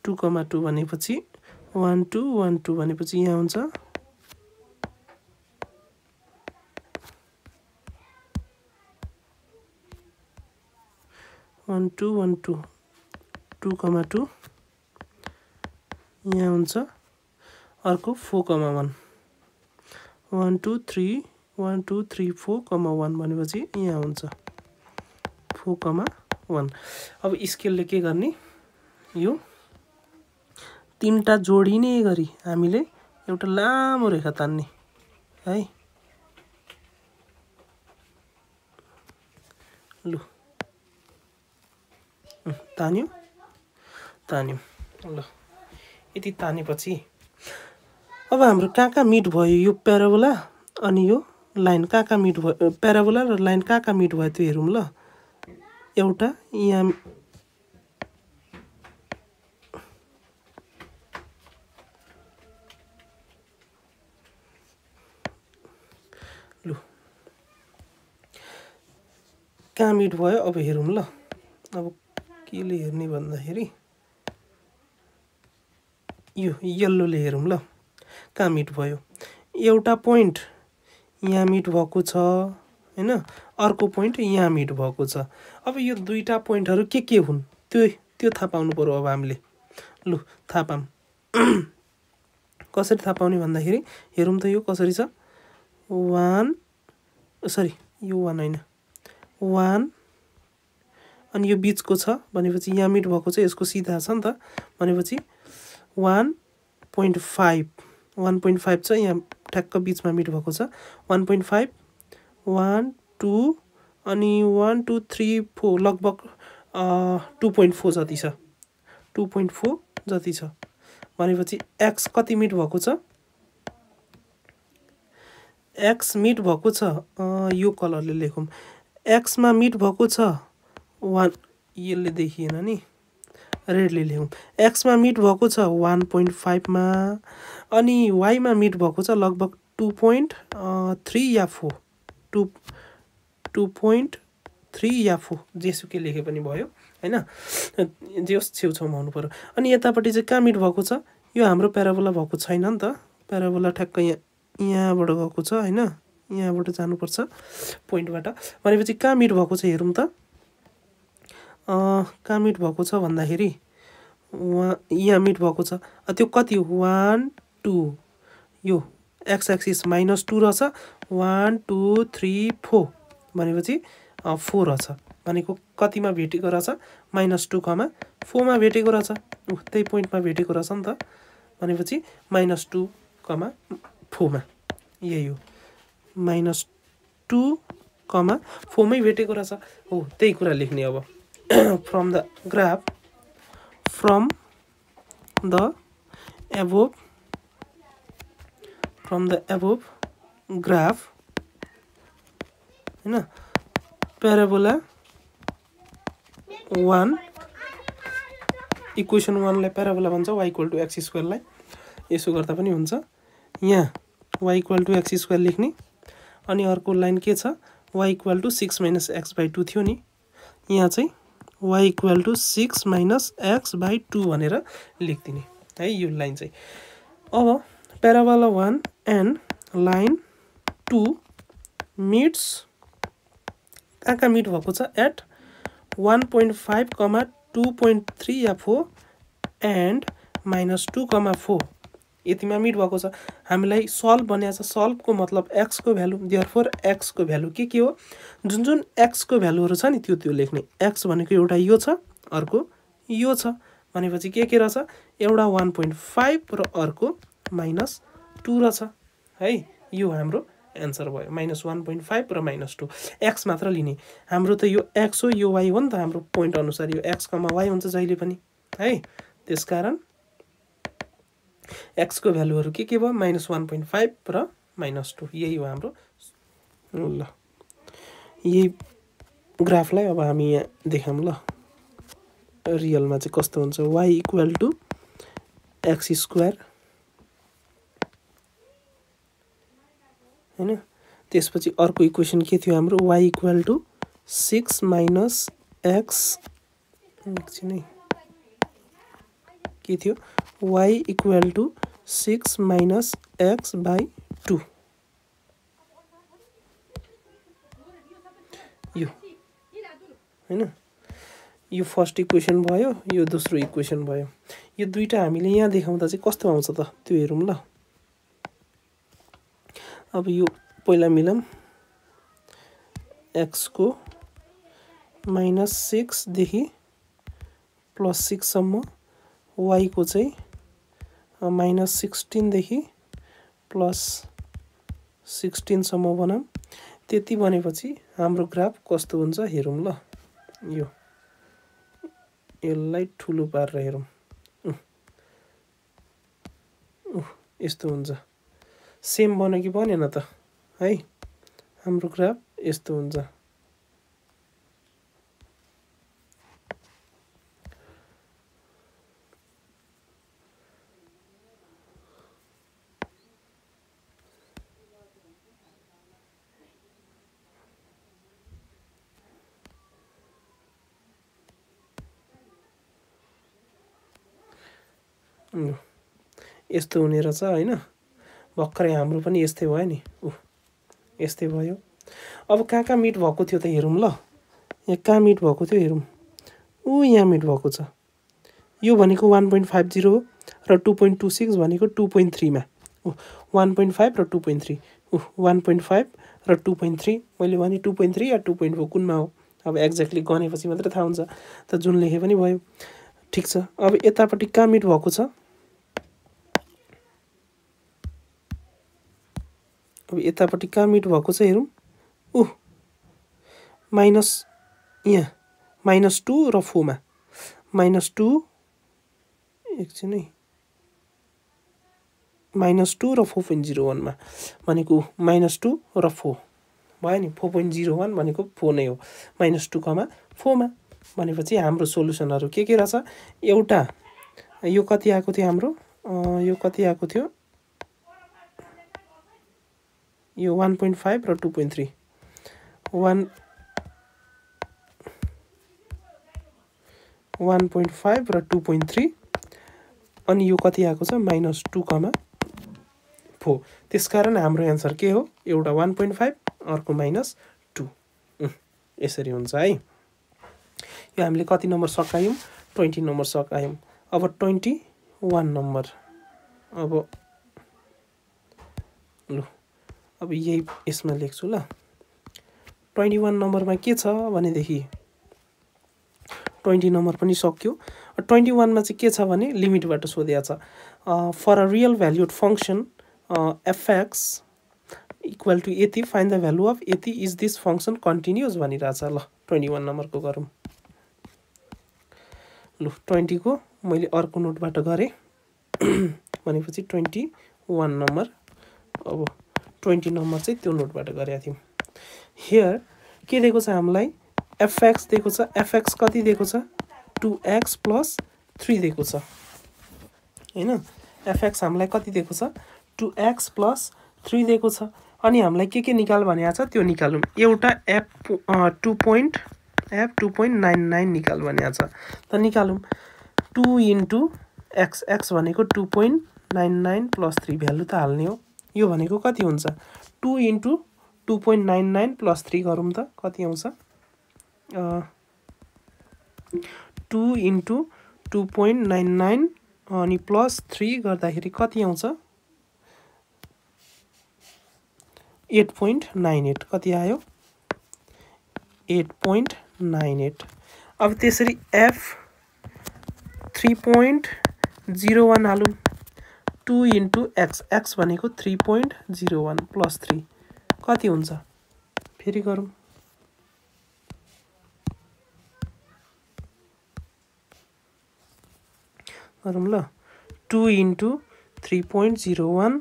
2,2 भनेपछि 1 2 1 2 भनेपछि यहाँ हुन्छ 1 2 1 2 2,2 यहाँ हुन्छ अर्को 4,1 1 2 3 1 2 3 4,1 भनेपछि यहाँ हुन्छ 4,1 अब स्केलले के गर्ने यो तीनटा जोडिने गरी हामीले एउटा लामो रेखा तान्ने है लु तान्यो ल यति तानेपछि अब हाम्रो कहाँ मिट भयो यो प्याराबोला अनि यो लाइन कहाँ मिट भयो प्याराबोला र लाइन कहाँ मिट भयो त्यो हेरौँ ल एउटा यहाँ लु कहाँ मिट भयो अब हेरौँ ल अब केले हेर्ने भन्दाखेरि यो येल्लोले हेरौँ ल कहाँ मिट भयो एउटा पोइन्ट यहाँ मिट भएको छ हैन अर्को पोइन्ट यहाँ मिट भएको छ अब यो दुईटा पोइन्टहरु के हुन् त्यो थाहा पाउनु पर्यो अब हामीले लु थाहा पाम कसरी थाहा पाउने भन्दाखेरि हेरौँ त यो कसरी छ 1 सरी यो 1 हैन 1 अनि यो बीचको छ भनेपछि यहाँ मिट भएको छ यसको सिधा छ नि त भनेपछि 1.5 1.5 छ यहाँ ठ्याक्क बीचमा मिट भएको छ 1.5 1 2 अनि 1 2 3 4 लगभग 2.4 जति छ 2.4 जति छ भनेपछि x कति मिट भएको छ x मिट भएको छ यो कलरले लेखौं x मा मिट भएको छ 1 यसले देखिएन नि रेडले लेखौं x मा मिट भएको छ 1.5 मा अनि y मा मिट भएको छ लगभग 2.3 या 4 2.3 या 4 जेसुकै लेखे पनि भयो हैन जेस छेउछाउमा हुनु पर्यो अनि यतापट्टि चाहिँ कहाँ मिट भएको छ यो हाम्रो प्याराबोला भएको छैन नि त प्याराबोला ठ्याक्क यहाँबाट गएको छ हैन यहाँबाट जानु पर्छ पोइन्टबाट भनेपछि कहाँ मिट भएको छ हेरौँ त कहाँ मिट भएको छ भन्दाखेरि यहाँ मिट भएको छ त्यो कति हो 1 2 यो x एक्सिस -2 रहेछ 1 2 3 4 भनेपछि 4 रहेछ भनेको कतिमा भेटेको रहेछ -2,4 मा भेटेको रहेछ त्यही पोइन्टमा भेटेको रहेछ नि त भनेपछि -2,4 मा यही हो -2,4 मै भेटेको रहेछ हो त्यही कुरा लेख्ने अब फ्रम द above graph हैन प्याराबोला 1 इक्वेसन 1 लाई प्याराबोला भन्छ y = x² लाई यसो गर्दा पनि हुन्छ यहाँ y = x² लेख्ने अनि अर्को लाइन के छ y = 6 - x/2 थियो नि यहाँ चाहिँ y = 6 - x/2 भनेर लेख्दिने है यो लाइन चाहिँ अब प्याराबोला 1 and line 2 meets कहाँ मिट भएको छ एट 1.5, 2.3 या 4 and -2,4 यतिमा मिट भएको छ हामीलाई सल्भ भनेको छ सल्भको मतलब x को भ्यालु देयरफोर x को भ्यालु के हो जुन x को भ्यालुहरु छ नि त्यो लेख्ने x भनेको एउटा यो छ अर्को यो छ भनेपछि के रहेछ एउटा 1.5 र अर्को -2 रहेछ है यो हाम्रो आन्सर भयो -1.5 र -2 x मात्र लिने हाम्रो त यो x हो यो y हो नि त हाम्रो पोइन्ट अनुसार यो x, y हुन्छ जहिले पनि है त्यसकारण x को भ्यालुहरु के भयो -1.5 र -2 यही हो हाम्रो ल यही ग्राफलाई अब हामी यहाँ देखाउँ ल रियलमा चाहिँ कस्तो हुन्छ y = x² हैन त्यसपछि अर्को इक्वेसन के थियो हाम्रो y = 6 - x एकछिन के थियो y = 6 - x/2 यो हैन यो फर्स्ट इक्वेसन भयो यो दोस्रो इक्वेसन भयो यो दुईटा हामीले यहाँ देखाउँदा चाहिँ कस्तो आउँछ त त्यो हेरौँ ल अब यो पहिला मिलाम x को -6 देखि +6 सम्म y को चाहिँ -16 देखि +16 सम्म बनाम त्यति भनेपछि हाम्रो ग्राफ कस्तो हुन्छ हेरौँ ल यो यसलाई ठुलो पारेर हेरौँ यस्तो हुन्छ सेम बन्यो कि बनेन त है हाम्रो ग्राफ यस्तो हुन्छ यस्तो हुने रहेछ हैन भर्खरै हाम्रो पनि यस्तै भयो नि यस्तै भयो अब कहाँ मिट भएको थियो त हेरौँ ल यहाँ कहाँ मिट भएको थियो हेरौँ यहाँ मिट भएको छ यो भनेको 1.50 हो र 2.26 भनेको 2.3 मा 1.5 र 2.3 1.5 र 2.3 मैले भने 2.3 या 2.4 कुनमा हो अब एक्ज्याक्टली गनेपछि मात्र थाहा हुन्छ त जुन लेखे पनि भयो ठीक छ अब यतापट्टि कहाँ मिट भएको छ अब यतापट्टि कहाँ मिट भएको छ हेरौँ माइनस यहाँ -2 र 4 मा -2 एकछिन है -2 र 4.01 मा भनेको -2 र 4 भयो नि 4.01 भनेको 4 नै हो -2,4 मा भनेपछि हाम्रो सोलुसनहरु के रहेछ एउटा यो कति आएको थियो हाम्रो यो कति आएको थियो यो 1.5 र 2.3 1.5 र 2.3 अनि यो कति आएको छ -2,4 त्यसकारण हाम्रो आन्सर के हो एउटा 1.5 अर्को -2 यसरी हुन्छ है यो हामीले कति नम्बर सकायौं 20 नम्बर सकायौं अब 21 नम्बर अब यही यसमा लेख्छु ल 21 नम्बरमा के छ भनेदेखि 20 नम्बर पनि सक्यो 21 मा चाहिँ के छ भने लिमिटबाट सोधेको छ for a real valued function fx equal to यति फाइन्ड द भ्यालु अफ यति इज दिस फंक्शन कन्टिन्युअस भनिरहेछ ल 21 नम्बरको गरौँ ल 20 को मैले अर्को नोटबाट गरे भनेपछि 21 नम्बर अब 20 नम्बर चाहिँ त्यो नोटबाट गरेका थियौं हियर के दिएको छ हामीलाई fx दिएको छ fx कति दिएको छ 2x + 3 दिएको छ हैन fx हामीलाई कति दिएको छ 2x + 3 दिएको छ अनि हामीलाई के निकाल भनेको छ त्यो निकालौं एउटा f 2.99 निकाल भनेको छ त निकालौं 2 * x x भनेको 2.99 + 3 भ्यालु त हाल्ने हो यो भनेको कति हुन्छ 2 * 2.99 + 3 गरौँ त कति आउँछ 2 * 2.99 अनि +3 गर्दाखेरि कति आउँछ 8.98 कति आयो 8.98 अब त्यसरी f 3.01 हालौं 2 * x x भनेको 3.01 + 3 कति हुन्छ फेरि गरौँ ल 2 * 3.01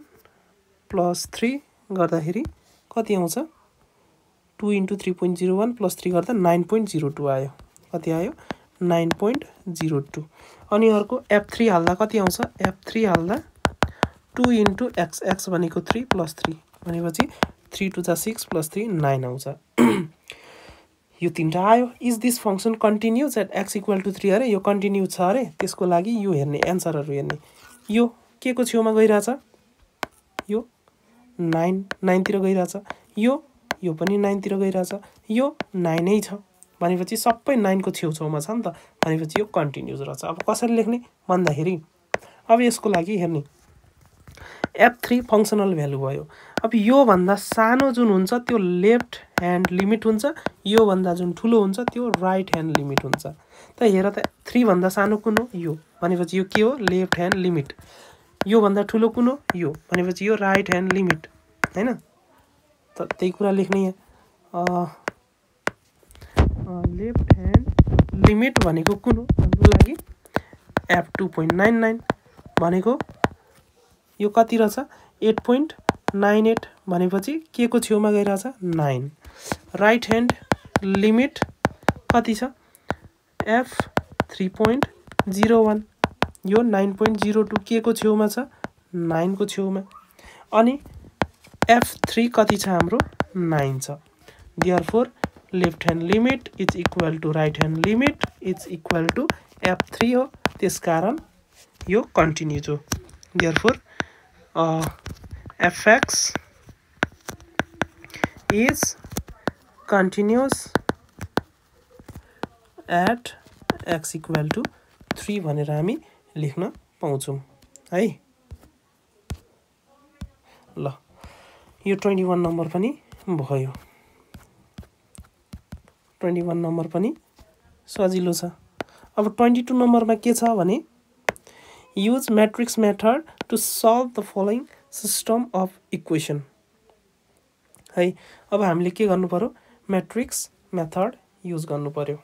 + 3 गर्दाखेरि कति आउँछ 2 * 3.01 + 3 गर्दा 9.02 आयो कति आयो 9.02 अनि अर्को f3 हाल्दा कति आउँछ f3 हाल्दा 2 * x x भनेको 3 + 3 भनेपछि 3 * 2 = 6 + 3 9 आउँछ यो तीनटा आयो is this function continuous at x = 3 अरे यो कन्टिन्यू छ अरे त्यसको लागि यो हेर्ने आन्सरहरु हेर्ने यो के को छेउमा गइराछ यो 9 तिर गइराछ यो पनि 9 तिर गइराछ यो 9 नै छ भनेपछि सबै 9 को छेउछाउमा छ नि त भनेपछि यो कन्टिन्युअस रहछ अब कसरी लेख्ने भन्दाखेरि अब यसको लागि हेर्ने f3 फंक्शनल भ्यालु भयो अब यो भन्दा सानो जुन हुन्छ त्यो लेफ्ट ह्यान्ड लिमिट हुन्छ यो भन्दा जुन ठुलो हुन्छ त्यो राइट ह्यान्ड लिमिट हुन्छ त हेर त 3 भन्दा सानो कुन हो यो भनेपछि यो के हो लेफ्ट ह्यान्ड लिमिट यो भन्दा ठुलो कुन हो यो भनेपछि यो राइट ह्यान्ड लिमिट हैन त त्यही कुरा लेख्ने यहाँ लेफ्ट ह्यान्ड लिमिट भनेको कुन हो हाम्रो लागि f 2.99 भनेको यो कति रहेछ 8.98 भनेपछि के को छेउमा गइराछ 9 राइट ह्यान्ड लिमिट कति छ f 3.01 यो 9.02 के को छेउमा छ 9 को छेउमा अनि f3 कति छ हाम्रो 9 छ therefore left hand limit is equal to right hand limit is equal to f3 हो त्यसकारण यो कन्टिन्युअस हो therefore fx is continuous at x equal to 3 भनेर हामी लेख्न पाउँछौं है ल यो 21 नम्बर पनि भयो 21 नम्बर पनि सजिलो छ अब 22 नम्बरमा के छ भने use matrix method to solve the following system of equation है अब हामीले के गर्नु पर्यो matrix method युज गर्नु पर्यो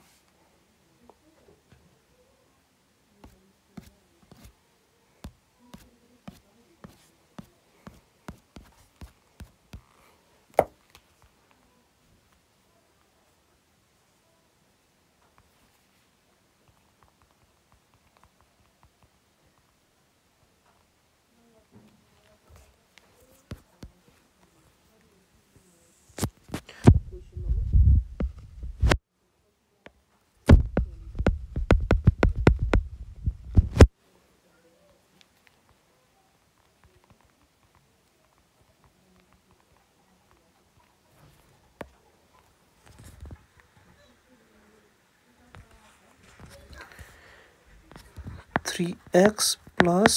x plus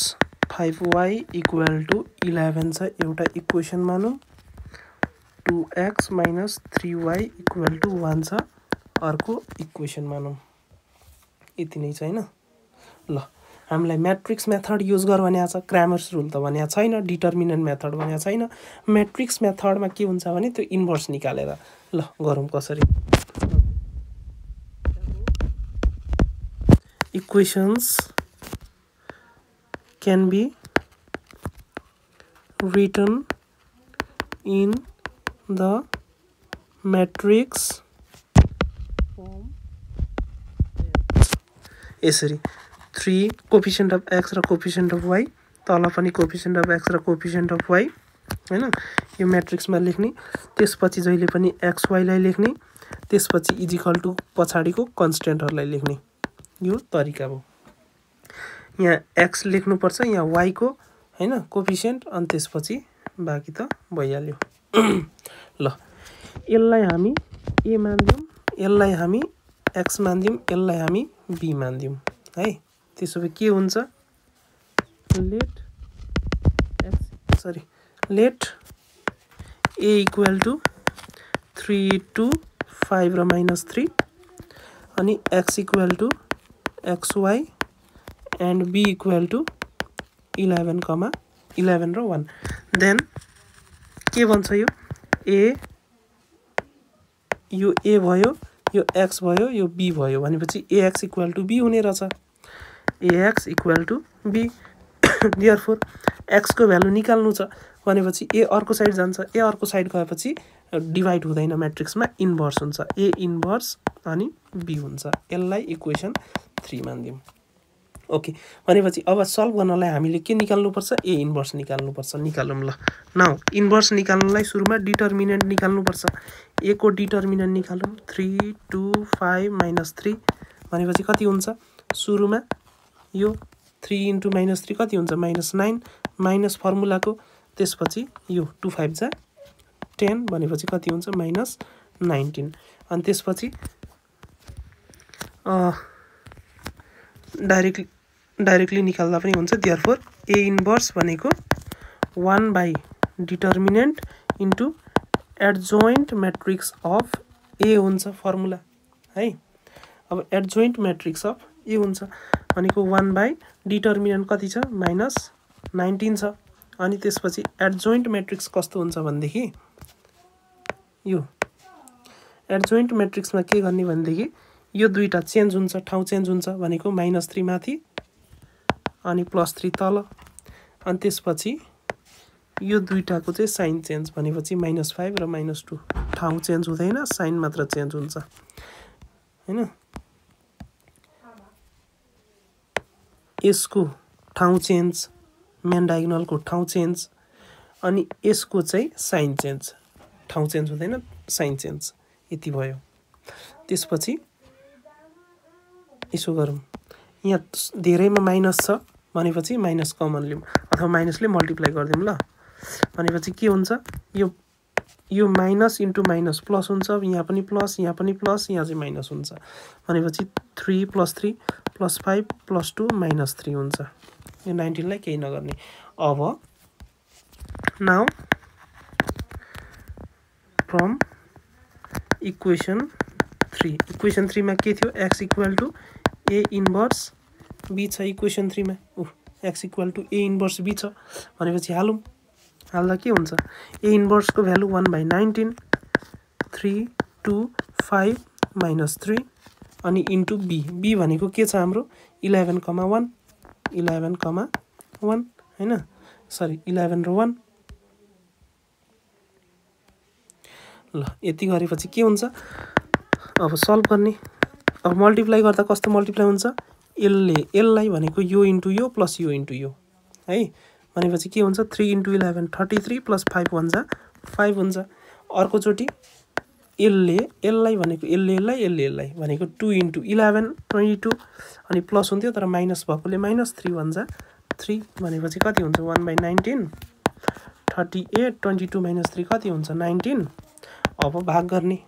5y equal to 11 छ एउटा equation मानौं 2x minus 3y equal to 1 छ अर्को इक्वेसन मानौं यति नै छ हैन ल हामीलाई म्याट्रिक्स मेथड युज गर भनेको छ क्रैमर्स रुल त भनेको छैन डिटर्मिनेन्ट मेथड भनेको छैन म्याट्रिक्स मेथडमा के हुन्छ भने त्यो इन्भर्स निकालेर ल गरौँ कसरी equations can be written in the matrix form यसरी 3 coefficient of x र coefficient of y तल पनि coefficient of x र coefficient of y हैन यो म्याट्रिक्समा लेख्ने त्यसपछि जहिले पनि xy लाई लेख्ने त्यसपछि इक्वल टु पछाडीको कन्स्टेन्टहरुलाई लेख्ने यो तरिका हो यहाँ x लेख्नु पर्छ यहाँ y को हैन कोएफिसिएन्ट अनि त्यसपछि बाकी त भइहाल्यो ल यसलाई हामी a मान्दियौं यसलाई हामी x मान्दियौं यसलाई हामी b मान्दियौं है त्यसोभए के हुन्छ let a equal to 3 to 5 र -3 अनि x equal to xy and b equal to 11 र 1 then के भन्छ यो a यो a भयो यो x भयो यो b भयो भनेपछि ax equal to b हुने रहेछ ax equal to b therefore x को भ्यालु निकाल्नु छ भनेपछि a अर्को साइड जान्छ a अर्को साइड गएपछि डिवाइड हुँदैन म्याट्रिक्समा इन्भर्स हुन्छ a इन्भर्स अनि b हुन्छ यसलाई इक्वेसन 3 मान्दियौं ओके भनेपछि अब सल्भ गर्नलाई हामीले के निकाल्नु पर्छ a इन्भर्स निकाल्नु पर्छ निकालौं ल नाउ इन्भर्स निकाल्नलाई सुरुमा डिटर्मिनेन्ट निकाल्नु पर्छ a को डिटर्मिनेन्ट निकालौं 3 2 5 -3 भनेपछि कति हुन्छ सुरुमा यो 3 * -3 कति हुन्छ -9 माइनस फर्मुलाको त्यसपछि यो 2 5 जा 10 भनेपछि कति हुन्छ -19 अनि त्यसपछि डाइरेक्टली निकाल्दा पनि हुन्छ देयरफोर a इन्भर्स भनेको 1 by determinant into adjoint matrix of a हुन्छ फर्मुला है अब एडजोइन्ट म्याट्रिक्स अफ a हुन्छ भनेको 1 by डिटर्मिनेन्ट कति छ -19 छ अनि त्यसपछि एडजोइन्ट म्याट्रिक्स कस्तो हुन्छ भन्देखि यो एडजोइन्ट म्याट्रिक्समा के गर्ने भन्देखि यो दुईटा चेन्ज हुन्छ ठाउँ चेन्ज हुन्छ भनेको -3 माथि अनि +3 तल अनि त्यसपछि यो दुईटाको चाहिँ साइन चेन्ज भनेपछि -5 र -2 ठाउँ चेन्ज हुँदैन साइन मात्र चेन्ज हुन्छ हैन यसको ठाउँ चेन्ज मेन डायगोनलको ठाउँ चेन्ज अनि यसको चाहिँ साइन चेन्ज ठाउँ चेन्ज हुँदैन साइन चेन्ज यति भयो त्यसपछि यसो गरौँ यहाँ धेरैमा माइनस छ भनेपछि माइनस कमन लिउँ अथवा माइनसले मल्टिप्लाई गरिदिउँ ल भनेपछि के हुन्छ यो माइनस इन्टु माइनस प्लस हुन्छ यहाँ पनि प्लस यहाँ चाहिँ माइनस हुन्छ भनेपछि 3 + 3 + 5 + 2 -3 हुन्छ यो 19 लाई केही नगर्ने अब नाउ फ्रम इक्वेसन 3 मा के थियो x = a इन्भर्स b छ इक्वेसन 3 मा x = a इन्भर्स b छ भनेपछि हाल्दा के हुन्छ a इन्भर्स को भ्यालु 1/19 3 2 5 -3 अनि इन्टु b भनेको के छ हाम्रो 11,1 हैन सरी 11 र 1 ल यति गरेपछि के हुन्छ अब सल्भ गर्ने अब मल्टिप्लाई गर्दा कस्तो मल्टिप्लाई हुन्छ यसलाई भनेको यो इन्टु यो प्लस यो इन्टु यो है भनेपछि के हुन्छ 3 * 11 33 + 5 1 जा 5 हुन्छ अर्को चोटी यसलाई भनेको यसलाई भनेको 2 * 11 22 अनि प्लस हुन्थ्यो तर माइनस भएकोले -3 1 जा 3 भनेपछि कति हुन्छ 1/19 38 22 - 3 कति हुन्छ 19 अब भाग गर्ने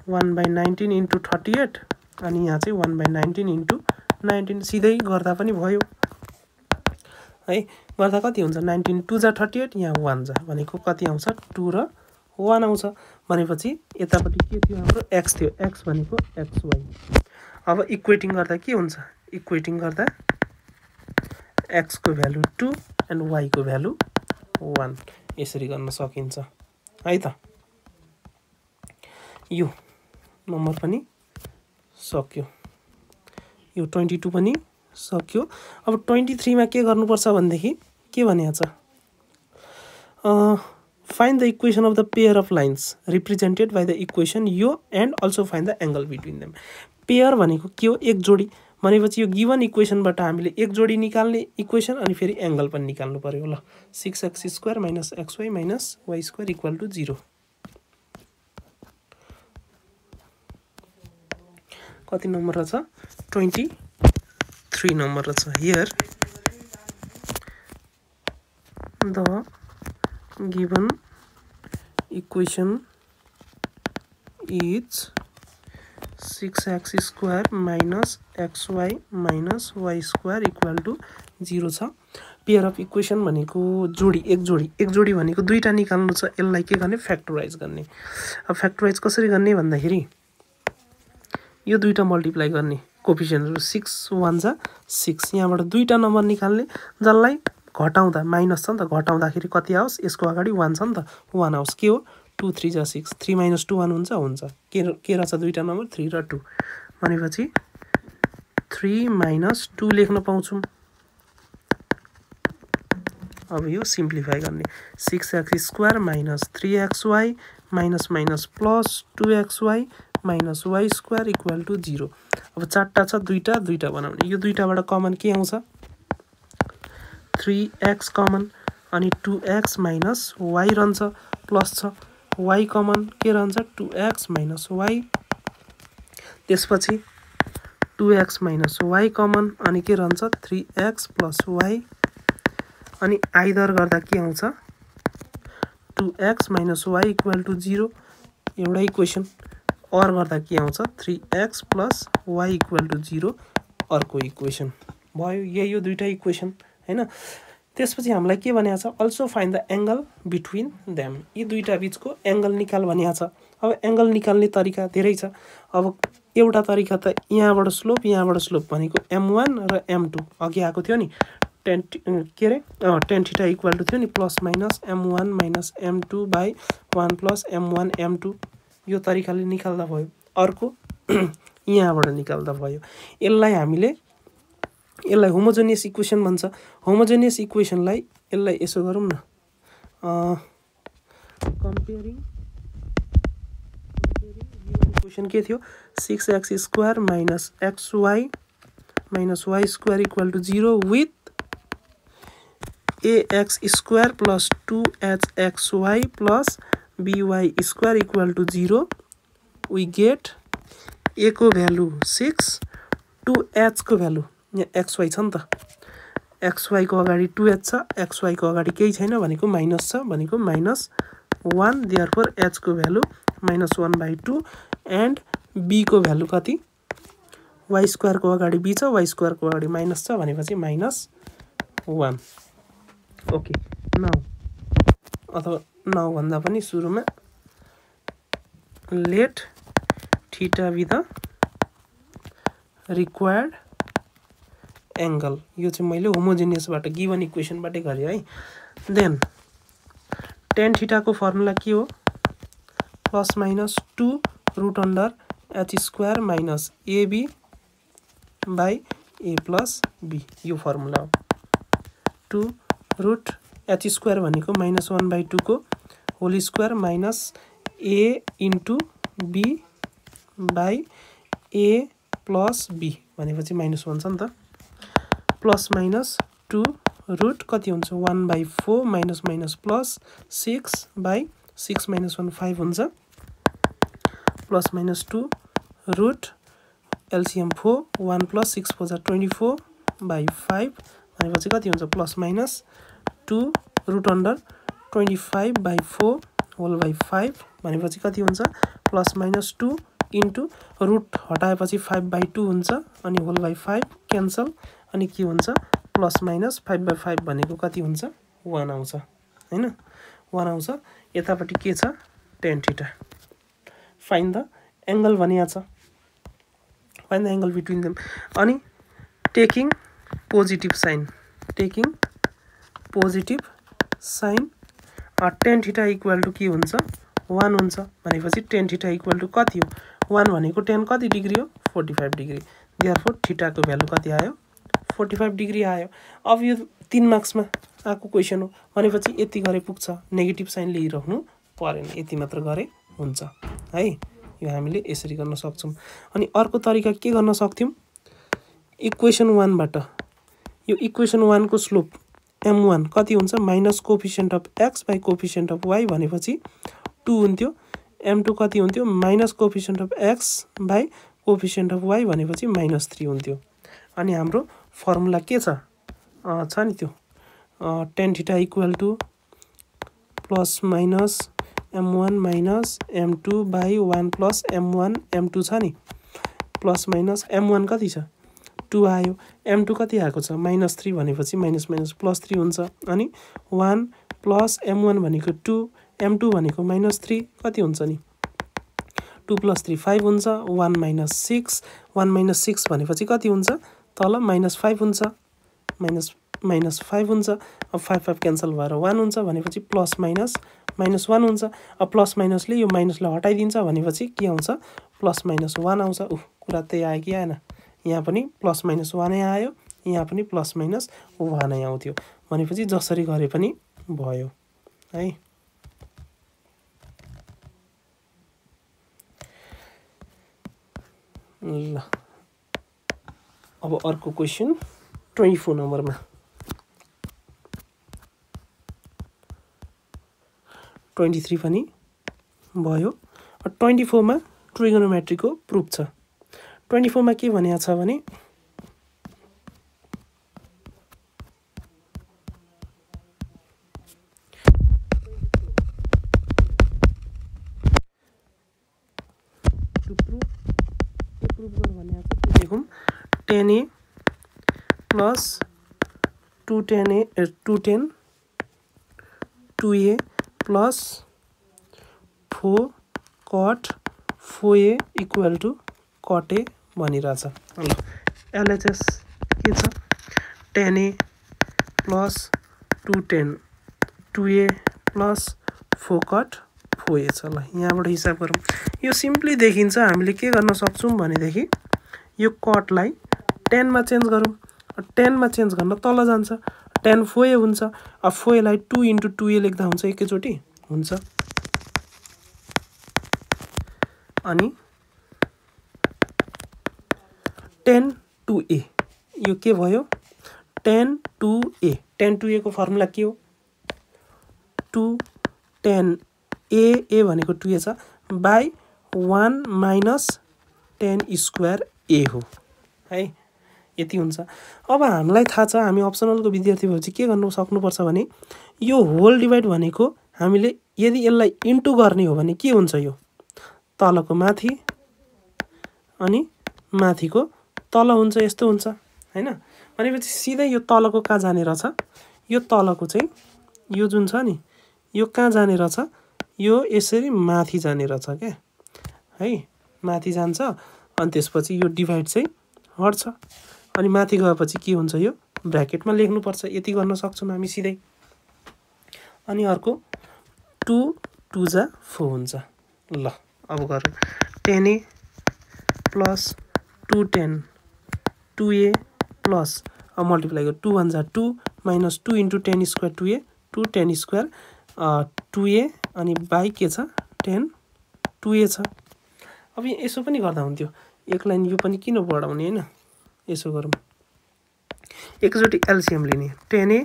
1/19 * 38 अनि यहाँ चाहिँ 1/19 * 19 सिधै गर्दा पनि भयो है गर्दा कति हुन्छ 19 2 जा 38 यहाँ 1 जा भनेको कति आउँछ 2 र 1 आउँछ भनेपछि यतापटि के थियो हाम्रो x थियो x भनेको xy अब इक्वेटिङ गर्दा के हुन्छ इक्वेटिङ गर्दा x को भ्यालु 2 एन्ड y को भ्यालु 1 यसरी गर्न सकिन्छ है त यो नम्बर पनि सक्यो यो 22 पनि सक्यो अब 23 मा के गर्नुपर्छ भन्देखि के भनेको छ find the equation of the pair of lines represented by the equation यो and also find the angle between them pair भनेको के हो एक जोडी भनेपछि यो गिवन इक्वेसनबाट हामीले एक जोडी निकाल्ने इक्वेसन अनि फेरि एंगल पनि निकाल्नु पर्यो ल 6x² - xy - y² = 0 कति नम्बर रहेछ 23 नम्बर रहेछ here the given equation is 6x² - xy - y² = 0 छ पेयर अफ इक्वेसन भनेको जोडी एक जोडी भनेको दुईटा निकाल्नु छ यसलाई के गर्ने फ्याक्टराइज गर्ने अब फ्याक्टराइज कसरी गर्ने भन्दाखेरि यो दुईटा मल्टिप्लाई गर्ने कोएफिसिएन्टहरु 6 1 जा 6 यहाँबाट दुईटा नम्बर निकाल्ने जसलाई घटाउँदा माइनस छ नि त घटाउँदाखेरि कति आओस् यसको अगाडि 1 छ नि त 1 आओस् के हो 2 3 जा 6 3 - 2 1 हुन्छ के रहेछ दुईटा नम्बर 3 र 2 भनेपछि 3 - 2 लेख्न पाउँछौं अब यो सिम्प्लिफाई गर्ने 6x² - 3xy - plus 2xy - y² = 0 अब चारटा छ दुईटा बनाउने यो दुईटाबाट कमन के आउँछ 3x कमन अनि 2x - y रहन्छ प्लस छ y कमन के रहन्छ 2x - y त्यसपछि 2x - y कमन अनि के रहन्छ 3x + y अनि आइदर गर्दा के आउँछ 2x - y = 0 एउटा इक्वेसन और गर्दा के आउँछ 3x + y = 0 अर्को इक्वेसन भयो यही यो दुईटा इक्वेसन हैन त्यसपछि हामीलाई के भनेको छ also find the angle between them यी दुईटा बीचको एंगल निकाल भनेको छ अब एंगल निकाल्ने तरिका धेरै छ अब एउटा तरिका त यहाँबाट स्लोप भनेको m1 र m2 अघि आएको थियो नि tan के रे tan थीटा इक्वल टु थियो नि plus minus m1 - m2 / 1 + m1 m2 यो तरिकाले निकाल्दा भयो अर्को यहाँबाट निकाल्दा भयो यसलाई होमोजेनियस इक्वेसन भन्छ होमोजेनियस इक्वेसनलाई यसलाई यसो गरौँ न कम्पेयरिङ इक्वेसन के थियो 6x² - xy - y² = 0 with ax² + 2hxy + by² = 0 we get a को भ्यालु 6 2h को भ्यालु यहाँ xy छ नि त xy को अगाडि 2h छ xy को अगाडि केही छैन भनेको माइनस छ भनेको -1 therefore h को भ्यालु -1/2 एन्ड b को भ्यालु कति y² को अगाडि b छ y² को अगाडि माइनस छ भनेपछि -1 ओके नाउ अथवा नाउ भन्दा पनि सुरुमा let theta be the required angle यो चाहिँ मैले होमोजेनियसबाट गिवन इक्वेसनबाटै गरे है देन tan थीटा को फर्मुला के हो +- 2 √h² - ab by a + b यो फर्मुला हो 2 √h² भनेको -1/2 को whole square minus a into b by a plus b भनेपछि -1 छ नि त +- 2 रूट कति हुन्छ 1/4 माइनस प्लस 6 by 6 - 1 5 हुन्छ +- 2 रूट एलसीएम 4 1 + 6 4 24 by 5 भनेपछि कति हुन्छ +- 2 √25/4 होल बाइ 5 भनेपछि कति हुन्छ +- 2 इन्टु रुट हटाएपछि 5/2 हुन्छ अनि होल बाइ 5 क्यान्सल अनि के हुन्छ +- 5/5 भनेको कति हुन्छ 1 आउँछ हैन 1 आउँछ यतापट्टि के छ tan theta find the angle भनिया छ find the angle between them अनि taking positive sign tan theta equal to के हुन्छ 1 हुन्छ भनेपछि tan थीटा इक्वल टु कति हो 1 भनेको tan कति डिग्री हो 45 डिग्री देयरफोर थीटाको भ्यालु कति आयो 45 डिग्री आयो अब यो 3 मार्क्समा आको क्वेशन हो भनेपछि यति गरे पुग्छ नेगेटिभ साइन लिइराख्नु परेन यति मात्र गरे हुन्छ है यो हामीले यसरी गर्न सक्छौं अनि अर्को तरिका के गर्न सक्थ्यौं इक्वेसन 1 बाट यो इक्वेसन 1 को स्लोप m1 कति हुन्छ minus coefficient of x by coefficient of y भनेपछि 2 हुन्थ्यो m2 कति हुन्थ्यो minus coefficient of x by coefficient of y भनेपछि -3 हुन्थ्यो अनि हाम्रो फर्मुला के छ नि त्यो tan theta equal to plus minus m1 minus m2 by 1 plus m1 m2 छ नि प्लस माइनस m1 कति छ 2 आयो m2 कति आएको छ -3 भनेपछि माइनस माइनस प्लस 3 हुन्छ अनि 1 प्लस m1 भनेको 2 m2 भनेको -3 कति हुन्छ नि 2 प्लस 3 5 हुन्छ 1 माइनस 6 भनेपछि कति हुन्छ तल -5 हुन्छ माइनस 5 हुन्छ अब 5 क्यान्सल भएर 1 हुन्छ भनेपछि प्लस माइनस -1 हुन्छ अब प्लस माइनसले यो माइनसलाई हटाइदिन्छ भनेपछि के आउँछ प्लस माइनस 1 आउँछ कुरा त्यही आयो कि आएन यहाँ पनि प्लस माइनस 1 नै आयो यहाँ पनि प्लस माइनस 1 नै आउँथ्यो भनेपछि जसरी गरे पनि भयो है ल अब अर्को क्वेशन 24 नम्बरमा 23 पनि भयो 24 मा ट्रिगोनोमेट्रीको प्रुफ छ 24 मा के भनेको छ भने tan a plus 2tan 2a plus 4 cot 4a equal to cot a भनिरहेछ ल LHS के छ tan a plus 2tan 2a plus 4 cot 4a छ ल यहाँबाट हिसाब गरौँ यो सिम्पली देखिन्छ हामीले के गर्न सक्छौं भनेदेखि यो कटलाई tan मा चेन्ज गरौँ tan मा चेन्ज गर्न तल जान्छ tan 4a हुन्छ अब 4a लाई 2 * 2a लेख्दा हुन्छ एकैचोटी हुन्छ अनि tan 2a यो के भयो tan 2a को फर्मुला के हो 2 tan a भनेको 2a छ by 1 minus tan square a हो है यति हुन्छ अब हामीलाई थाहा छ हामी अप्सनलको विद्यार्थी भएपछि के गर्न सक्नुपर्छ भने यो होल डिवाइड भनेको हामीले यदि यसलाई इन्टु गर्ने हो भने के हुन्छ यो तलको माथि अनि माथिको तल हुन्छ यस्तो हुन्छ हैन भनेपछि सिधै यो तलको कहाँ जाने रहेछ यो तलको चाहिँ यो जुन छ नि यो कहाँ जाने रहेछ यो यसरी माथि जाने रहेछ के है माथि जान्छ अनि त्यसपछि यो डिवाइड चाहिँ हट्छ अनि माथि गएपछि के हुन्छ यो ब्र्याकेटमा लेख्नु पर्छ यति गर्न सक्छौं हामी सिधै अनि अर्को 2 2 जा 4 हुन्छ ल अब गरौँ tan a plus 2 tan 2a plus अब मल्टिप्लाई गर 2 1 जा 2 minus 2 into tan square 2a 2 tan square 2a अनि बाइ के छ tan 2a छ अब यसो पनि गर्दा हुन्थ्यो एक लाइन यो पनि किन बढाउने हैन यसो गरौँ एकचोटी एलसीएम लिने tan a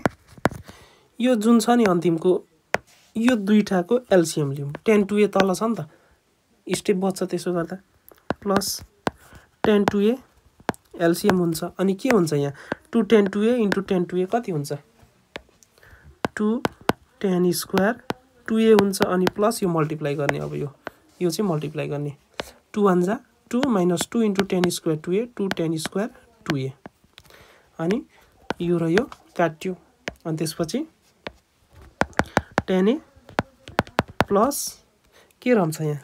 यो जुन छ नि अन्तिमको यो दुईटाको एलसीएम लियौं tan 2a तल छ नि त स्टेप बच्छ त्यसो गर्दा प्लस tan 2a एलसीएम हुन्छ अनि के हुन्छ यहाँ 2 tan 2a into tan 2a कति हुन्छ 2 tan स्क्वायर 2a हुन्छ अनि प्लस यो मल्टिप्लाई गर्ने अब यो चाहिँ मल्टिप्लाई गर्ने 2 1 जा 2 minus 2 into tan square 2a 2 tan square 2a अनि यो र यो काट्यो अनि त्यसपछि tan a प्लस के रहन्छ यहाँ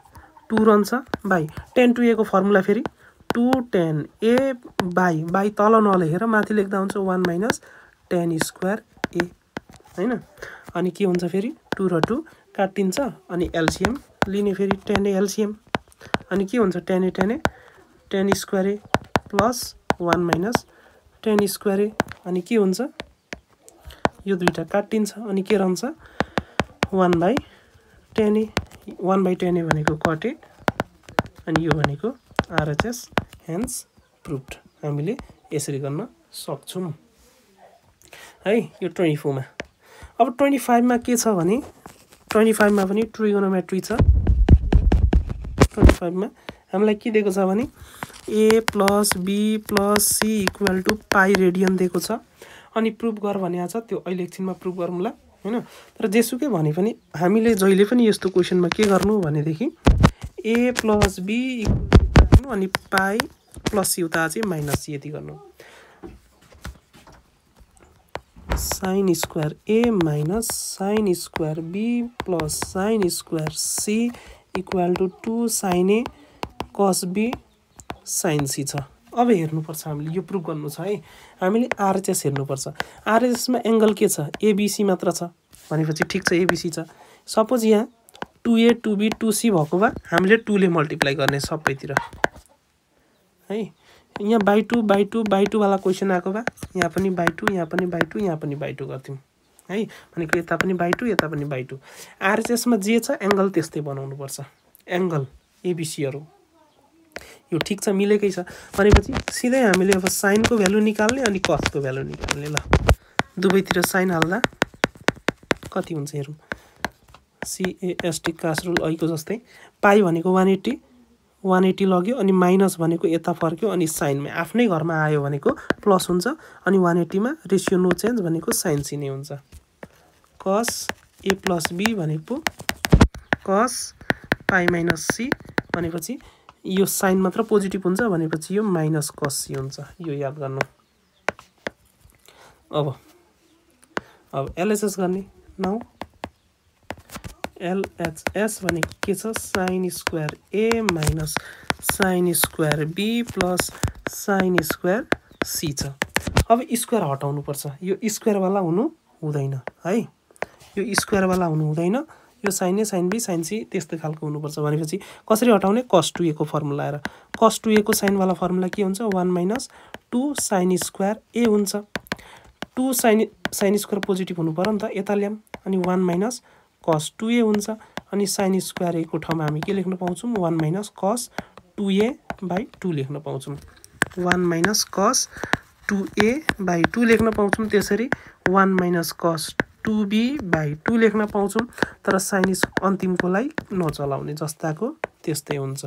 2 रहन्छ बाइ tan 2a को फर्मुला फेरि 2 10 a बाई तल नलेखेर माथि लेख्दा हुन्छ 1 माइनस 10 स्क्वायर a हैन। अनि के हुन्छ फेरि 2 र 2 काटिन्छ अनि एलसीएम लिने फेरि 10 एलसीएम अनि के हुन्छ 10 10 square a plus 1 minus 10 square a अनि के हुन्छ यो दुईटा काटिन्छ अनि के रहन्छ 1/10 a 1/10 a भनेको कटे अनि यो भनेको RHS हेन्स प्रुभड। हामीले यसरी गर्न सक्छौं है यो 24 मा। अब 25 मा के छ भने 25 मा पनि ट्रिगोनोमेट्री छ। 25 मा हामीलाई के दिएको छ भने a + b + c = pi radian दिएको छ अनि प्रुभ गर भनेको छ। त्यो अहिले एकछिनमा प्रुभ गरौँला हैन। तर जेसुकै भने पनि हामीले जहिले पनि यस्तो क्वेशनमा के गर्नु भनेदेखि a + b = अनि पाई + c उता चाहिँ माइनस c यति गर्नु। sin square a minus sin square b + sin square c = 2 sin a cos b sin c छ। अब हेर्नुपर्छ हामीले यो प्रुभ गर्नु छ है। हामीले आरएचएस हेर्नुपर्छ। आरएचएस मा एंगल के छ एबीसी मात्र छ भनेपछि ठीक छ एबीसी छ। सपोज यहाँ 2a 2b 2c भएको भए हामीले 2 ले मल्टिप्लाई गर्ने सबैतिर है। यहाँ by2 वाला क्वेशन आएको भए यहाँ पनि by2 यहाँ पनि by2 यहाँ पनि by2 गर्थ्यौं है। भनेको यता पनि by2 यता पनि by2। आरएचएस मा जे छ एंगल त्यस्तै बनाउनु पर्छ। एंगल एबीसी हरु यो ठीक छ मिलेकै छ भनेपछि सिधै हामीले अब sin को भ्यालु निकाल्ने अनि cos को भ्यालु निकाल्ने। ल दुवैतिर sin हाल्दा कति हुन्छ हेरौं। CAST कास रुल ऐको जस्तै पाई भनेको 180 लग्यो अनि माइनस भनेको यता फर्क्यो अनि sin मा आफ्नै घरमा आयो भनेको प्लस हुन्छ अनि 180 मा रेशियो नो चेन्ज भनेको sin c नै हुन्छ। cos a + b भनेको cos पाई माइनस c भनेपछि यो साइन मात्र पोजिटिभ हुन्छ भनेपछि यो माइनस cos c हुन्छ। यो याद गर्नु। अब एलएचएस गर्ने नाउ एलएचएस भनेको के छ sin square a minus sin square b plus sin square c छ। अब स्क्वायर हटाउनु पर्छ। यो स्क्वायर वाला हुनु हुँदैन है। यो स्क्वायर वाला हुनु हुँदैन। यो sin a sin b sin c त्यस्तै खालको हुनुपर्छ भनेपछि कसरी हटाउने cos 2a को फर्मुला आएर cos 2a को sin वाला फर्मुला के हुन्छ 1 माइनस 2 sin स्क्वायर a हुन्छ। 2 sin स्क्वायर पोजिटिभ हुनु पर्यो नि त यता ल्याम अनि 1 माइनस cos 2a हुन्छ अनि sin स्क्वायर a को ठाउँमा हामी के लेख्न पाउँछौं 1 माइनस cos 2a/2 लेख्न पाउँछौं। 1 माइनस cos 2a/2 लेख्न पाउँछौं। त्यसरी 1 माइनस cos 2b/2 लेख्न पाउँछौं। तर sin अन्तिमकोलाई नचलाउने जस्ताको त्यस्तै हुन्छ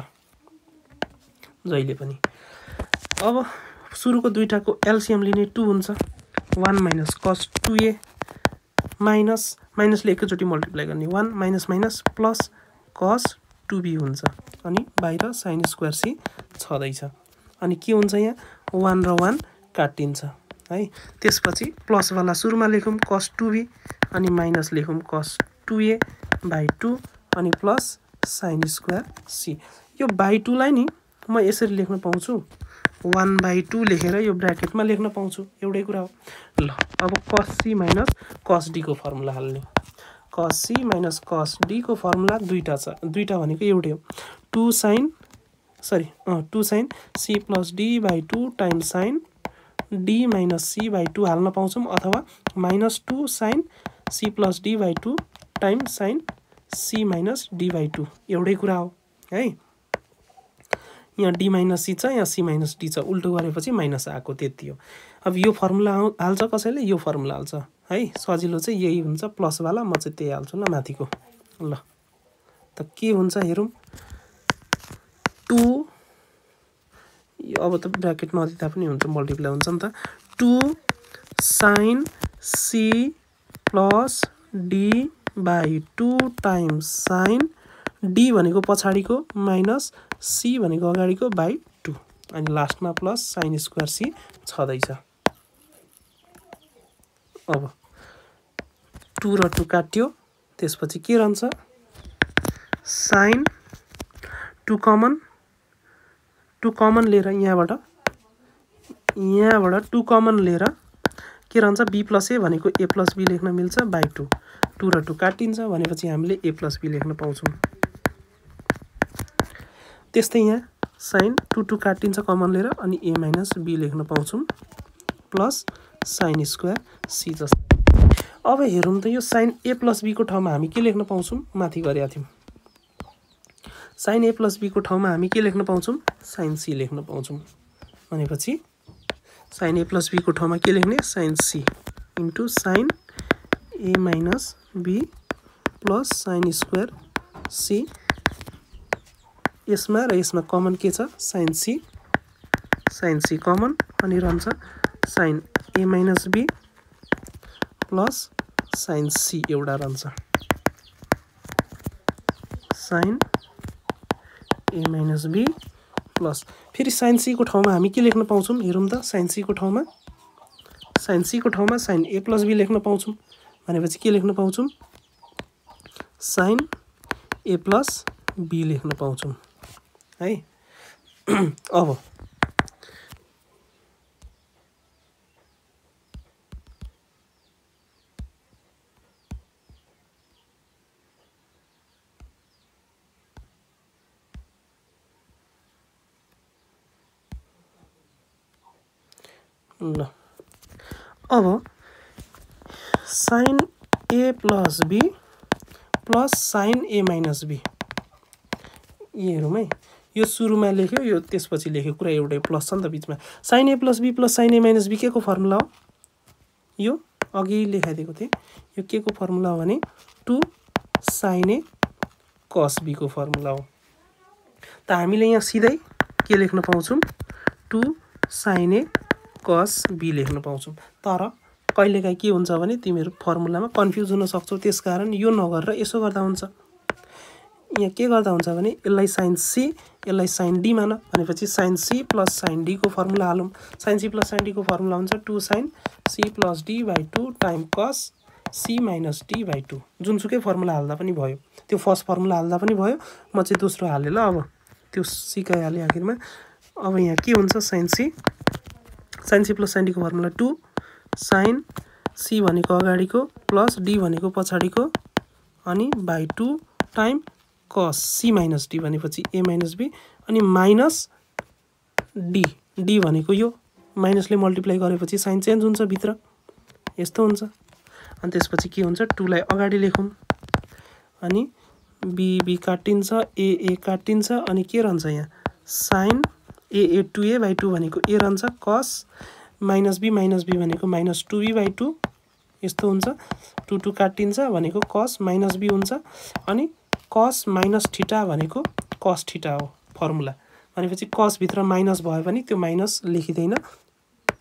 जहिले पनि। अब सुरुको दुईटाको एलसीएम लिने 2 हुन्छ। 1 माइनस cos 2a माइनसले एकैचोटी मल्टिप्लाई गर्ने 1 minus minus plus cos 2b हुन्छ अनि बाहिर sin स्क्वायर c छदैछ अनि के हुन्छ यहाँ 1 र 1 काटिन्छ है। त्यसपछि प्लस वाला सुरुमा लेखौं cos 2b अनि माइनस लेखौं cos 2a/2 अनि प्लस sin स्क्वायर c। यो /2 लाई नि म यसरी लेख्न पाउँछु 1/2 लेखेर यो ब्र्याकेटमा लेख्न पाउँछु एउटै कुरा हो। ल अब cos c minus cos d को फर्मुला हाल्ने। cos c minus cos d को फर्मुला दुईटा छ। दुईटा भनेको एउटै हो 2 sin c + d/2 times sin d minus c/2 हाल्न पाउँछौं अथवा -2 sin c + d/2 times sin c minus d/2 एउटै कुरा हो है। यहाँ d माइनस c छ यहाँ c माइनस d छ उल्टो गरेपछि माइनस आको त्यति हो। अब यो फर्मुला हाल्छ कसैले यो फर्मुला हाल्छ है। सजिलो चाहिँ यही हुन्छ प्लस वाला म चाहिँ त्यही हाल्छु ल माथिको। ल त के हुन्छ हेरौं 2 अब त ब्र्याकेट नदिँदा पनि हुन्छ मल्टिप्लाई हुन्छ नि त 2 sin c + d/2 times sin d भनेको पछाडीको माइनस c भनेको अगाडिको /2 अनि लास्टमा प्लस sin स्क्वायर c छदैछ। अब 2 र 2 काट्यो त्यसपछि के रहन्छ sin 2 कमन 2 कमन लिएर यहाँबाट 2 कमन लिएर के रहन्छ b + a भनेको a + b लेख्न मिल्छ बाइ 2 2 र 2 काटिन्छ भनेपछि हामीले a + b लेख्न पाउँछौँ त्यस्तै यहाँ sin 2 2 काटिन्छ कमन लिएर अनि a - b लेख्न पाउँछौँ प्लस sin स्क्वायर c जस्तो अब हेरौँ त यो sin a + b को ठाउँमा हामी के लेख्न पाउँछौँ माथि गरेका थियौं sin a + b को ठाउँमा हामी के लेख्न पाउँछौँ sin c लेख्न पाउँछौँ भनेपछि sin a + b को ठाउँमा के लेख्ने sin c into sin a - b plus sin square c यसमा र यसमा कमन के छ sin c कमन अनि रहन्छ sin a - b plus sin c एउटा रहन्छ sin a - b प्लस फेरि sin c को ठाउँमा हामी के लेख्न पाउँछौँ हेरौँ त sin c को ठाउँमा sin a + b लेख्न पाउँछौँ भनेपछि के लेख्न पाउँछौँ sin a + b लेख्न पाउँछौँ है अब ल अब sin a + b plus sin a - b हेरौँ है यो सुरुमा लेख्यो यो त्यसपछि लेख्यो कुरा एउटै प्लस छ नि त बिचमा sin a + b plus sin a - b के को फर्मुला हो यो अघि लेखाइदिएको थिएँ यो के को फर्मुला हो भने 2 sin a cos b को फर्मुला हो त हामीले यहाँ सिधै के लेख्न पाउँछौँ 2 sin a cos b लेख्न पाउँछौँ तर कहिलेकाहीँ के हुन्छ भने तिमीहरू फर्मुलामा कन्फ्युज हुन सक्छौ त्यसकारण यो नगरेर यसो गर्दा हुन्छ यहाँ के गर्दा हुन्छ भने यसलाई sin c यसलाई sin d मान भनेपछि sin c + sin d को फर्मुला हालौँ sin c + sin d को फर्मुला हुन्छ 2 sin c + d / 2 time cos c - d / 2 जुनसुकै फर्मुला हाल्दा पनि भयो त्यो फर्स्ट फर्मुला हाल्दा पनि भयो म चाहिँ दोस्रो हाले ल अब त्यो सिकाइहालेँ आखिरमा अब यहाँ के हुन्छ sin c + sin d को फर्मुला 2 sin c भनेको अगाडिको प्लस d भनेको पछाडिको अनि / 2 टाइम cos c - d भनेपछि a - b अनि माइनस d भनेको यो माइनसले मल्टिप्लाई गरेपछि साइन चेन्ज हुन्छ भित्र यस्तो हुन्छ अनि त्यसपछि के हुन्छ 2 लाई अगाडि लेखौं अनि b काटिन्छ a काटिन्छ अनि के रहन्छ यहाँ sin a 2a/2 भनेको a रहन्छ cos -b भनेको -2b/2 यस्तो हुन्छ 2 2 काटिन्छ भनेको cos -b हुन्छ अनि cos -θ भनेको cos θ हो फर्मुला भनेपछि cos भित्र माइनस भयो भने त्यो माइनस लेखिदैन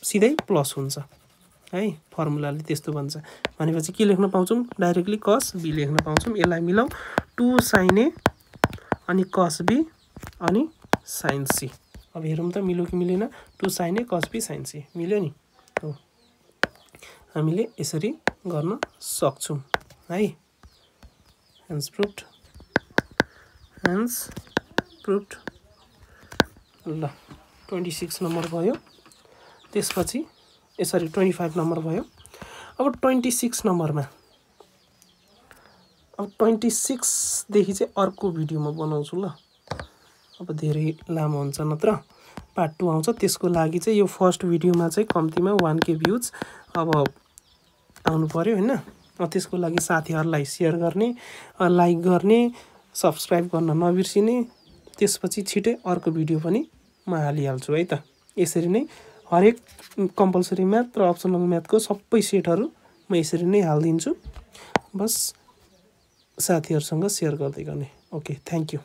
सिधै प्लस हुन्छ है फर्मुलाले त्यस्तो भन्छ भनेपछि के लेख्न पाउँछौं डाइरेक्टली cos b लेख्न पाउँछौं यसलाई मिलाऊ 2 sin a अनि cos b अनि sin c अब हेरौं त मिल्यो कि मिलेन 2 sin a cos b sin c मिल्यो नि हो हामीले यसरी गर्न सक्छौं है हेन्स प्रुभड ल 26 नम्बर भयो त्यसपछि यसरी 25 नम्बर भयो अब 26 नम्बरमा अब 26 देखि चाहिँ अर्को भिडियोमा बनाउँछु ल अब धेरै लामो हुन्छ नत्र पार्ट 2 आउँछ त्यसको लागि चाहिँ यो फर्स्ट भिडियोमा चाहिँ कम्तिमा 1k भ्युज अब आउनु पर्यो हैन त्यसको लागि साथीहरुलाई शेयर गर्ने लाइक गर्ने सब्स्क्राइब गर्न नबिर्सिने त्यसपछि छिटै अर्को भिडियो पनि म हालिहाल्छु है त यसरी नै हरेक कम्पलसरी म्याथ र अप्सनल म्याथको सबै सेटहरु म यसरी नै हाल्दिन्छु बस साथीहरुसँग शेयर गर्दै गर्ने ओके थ्यांक यू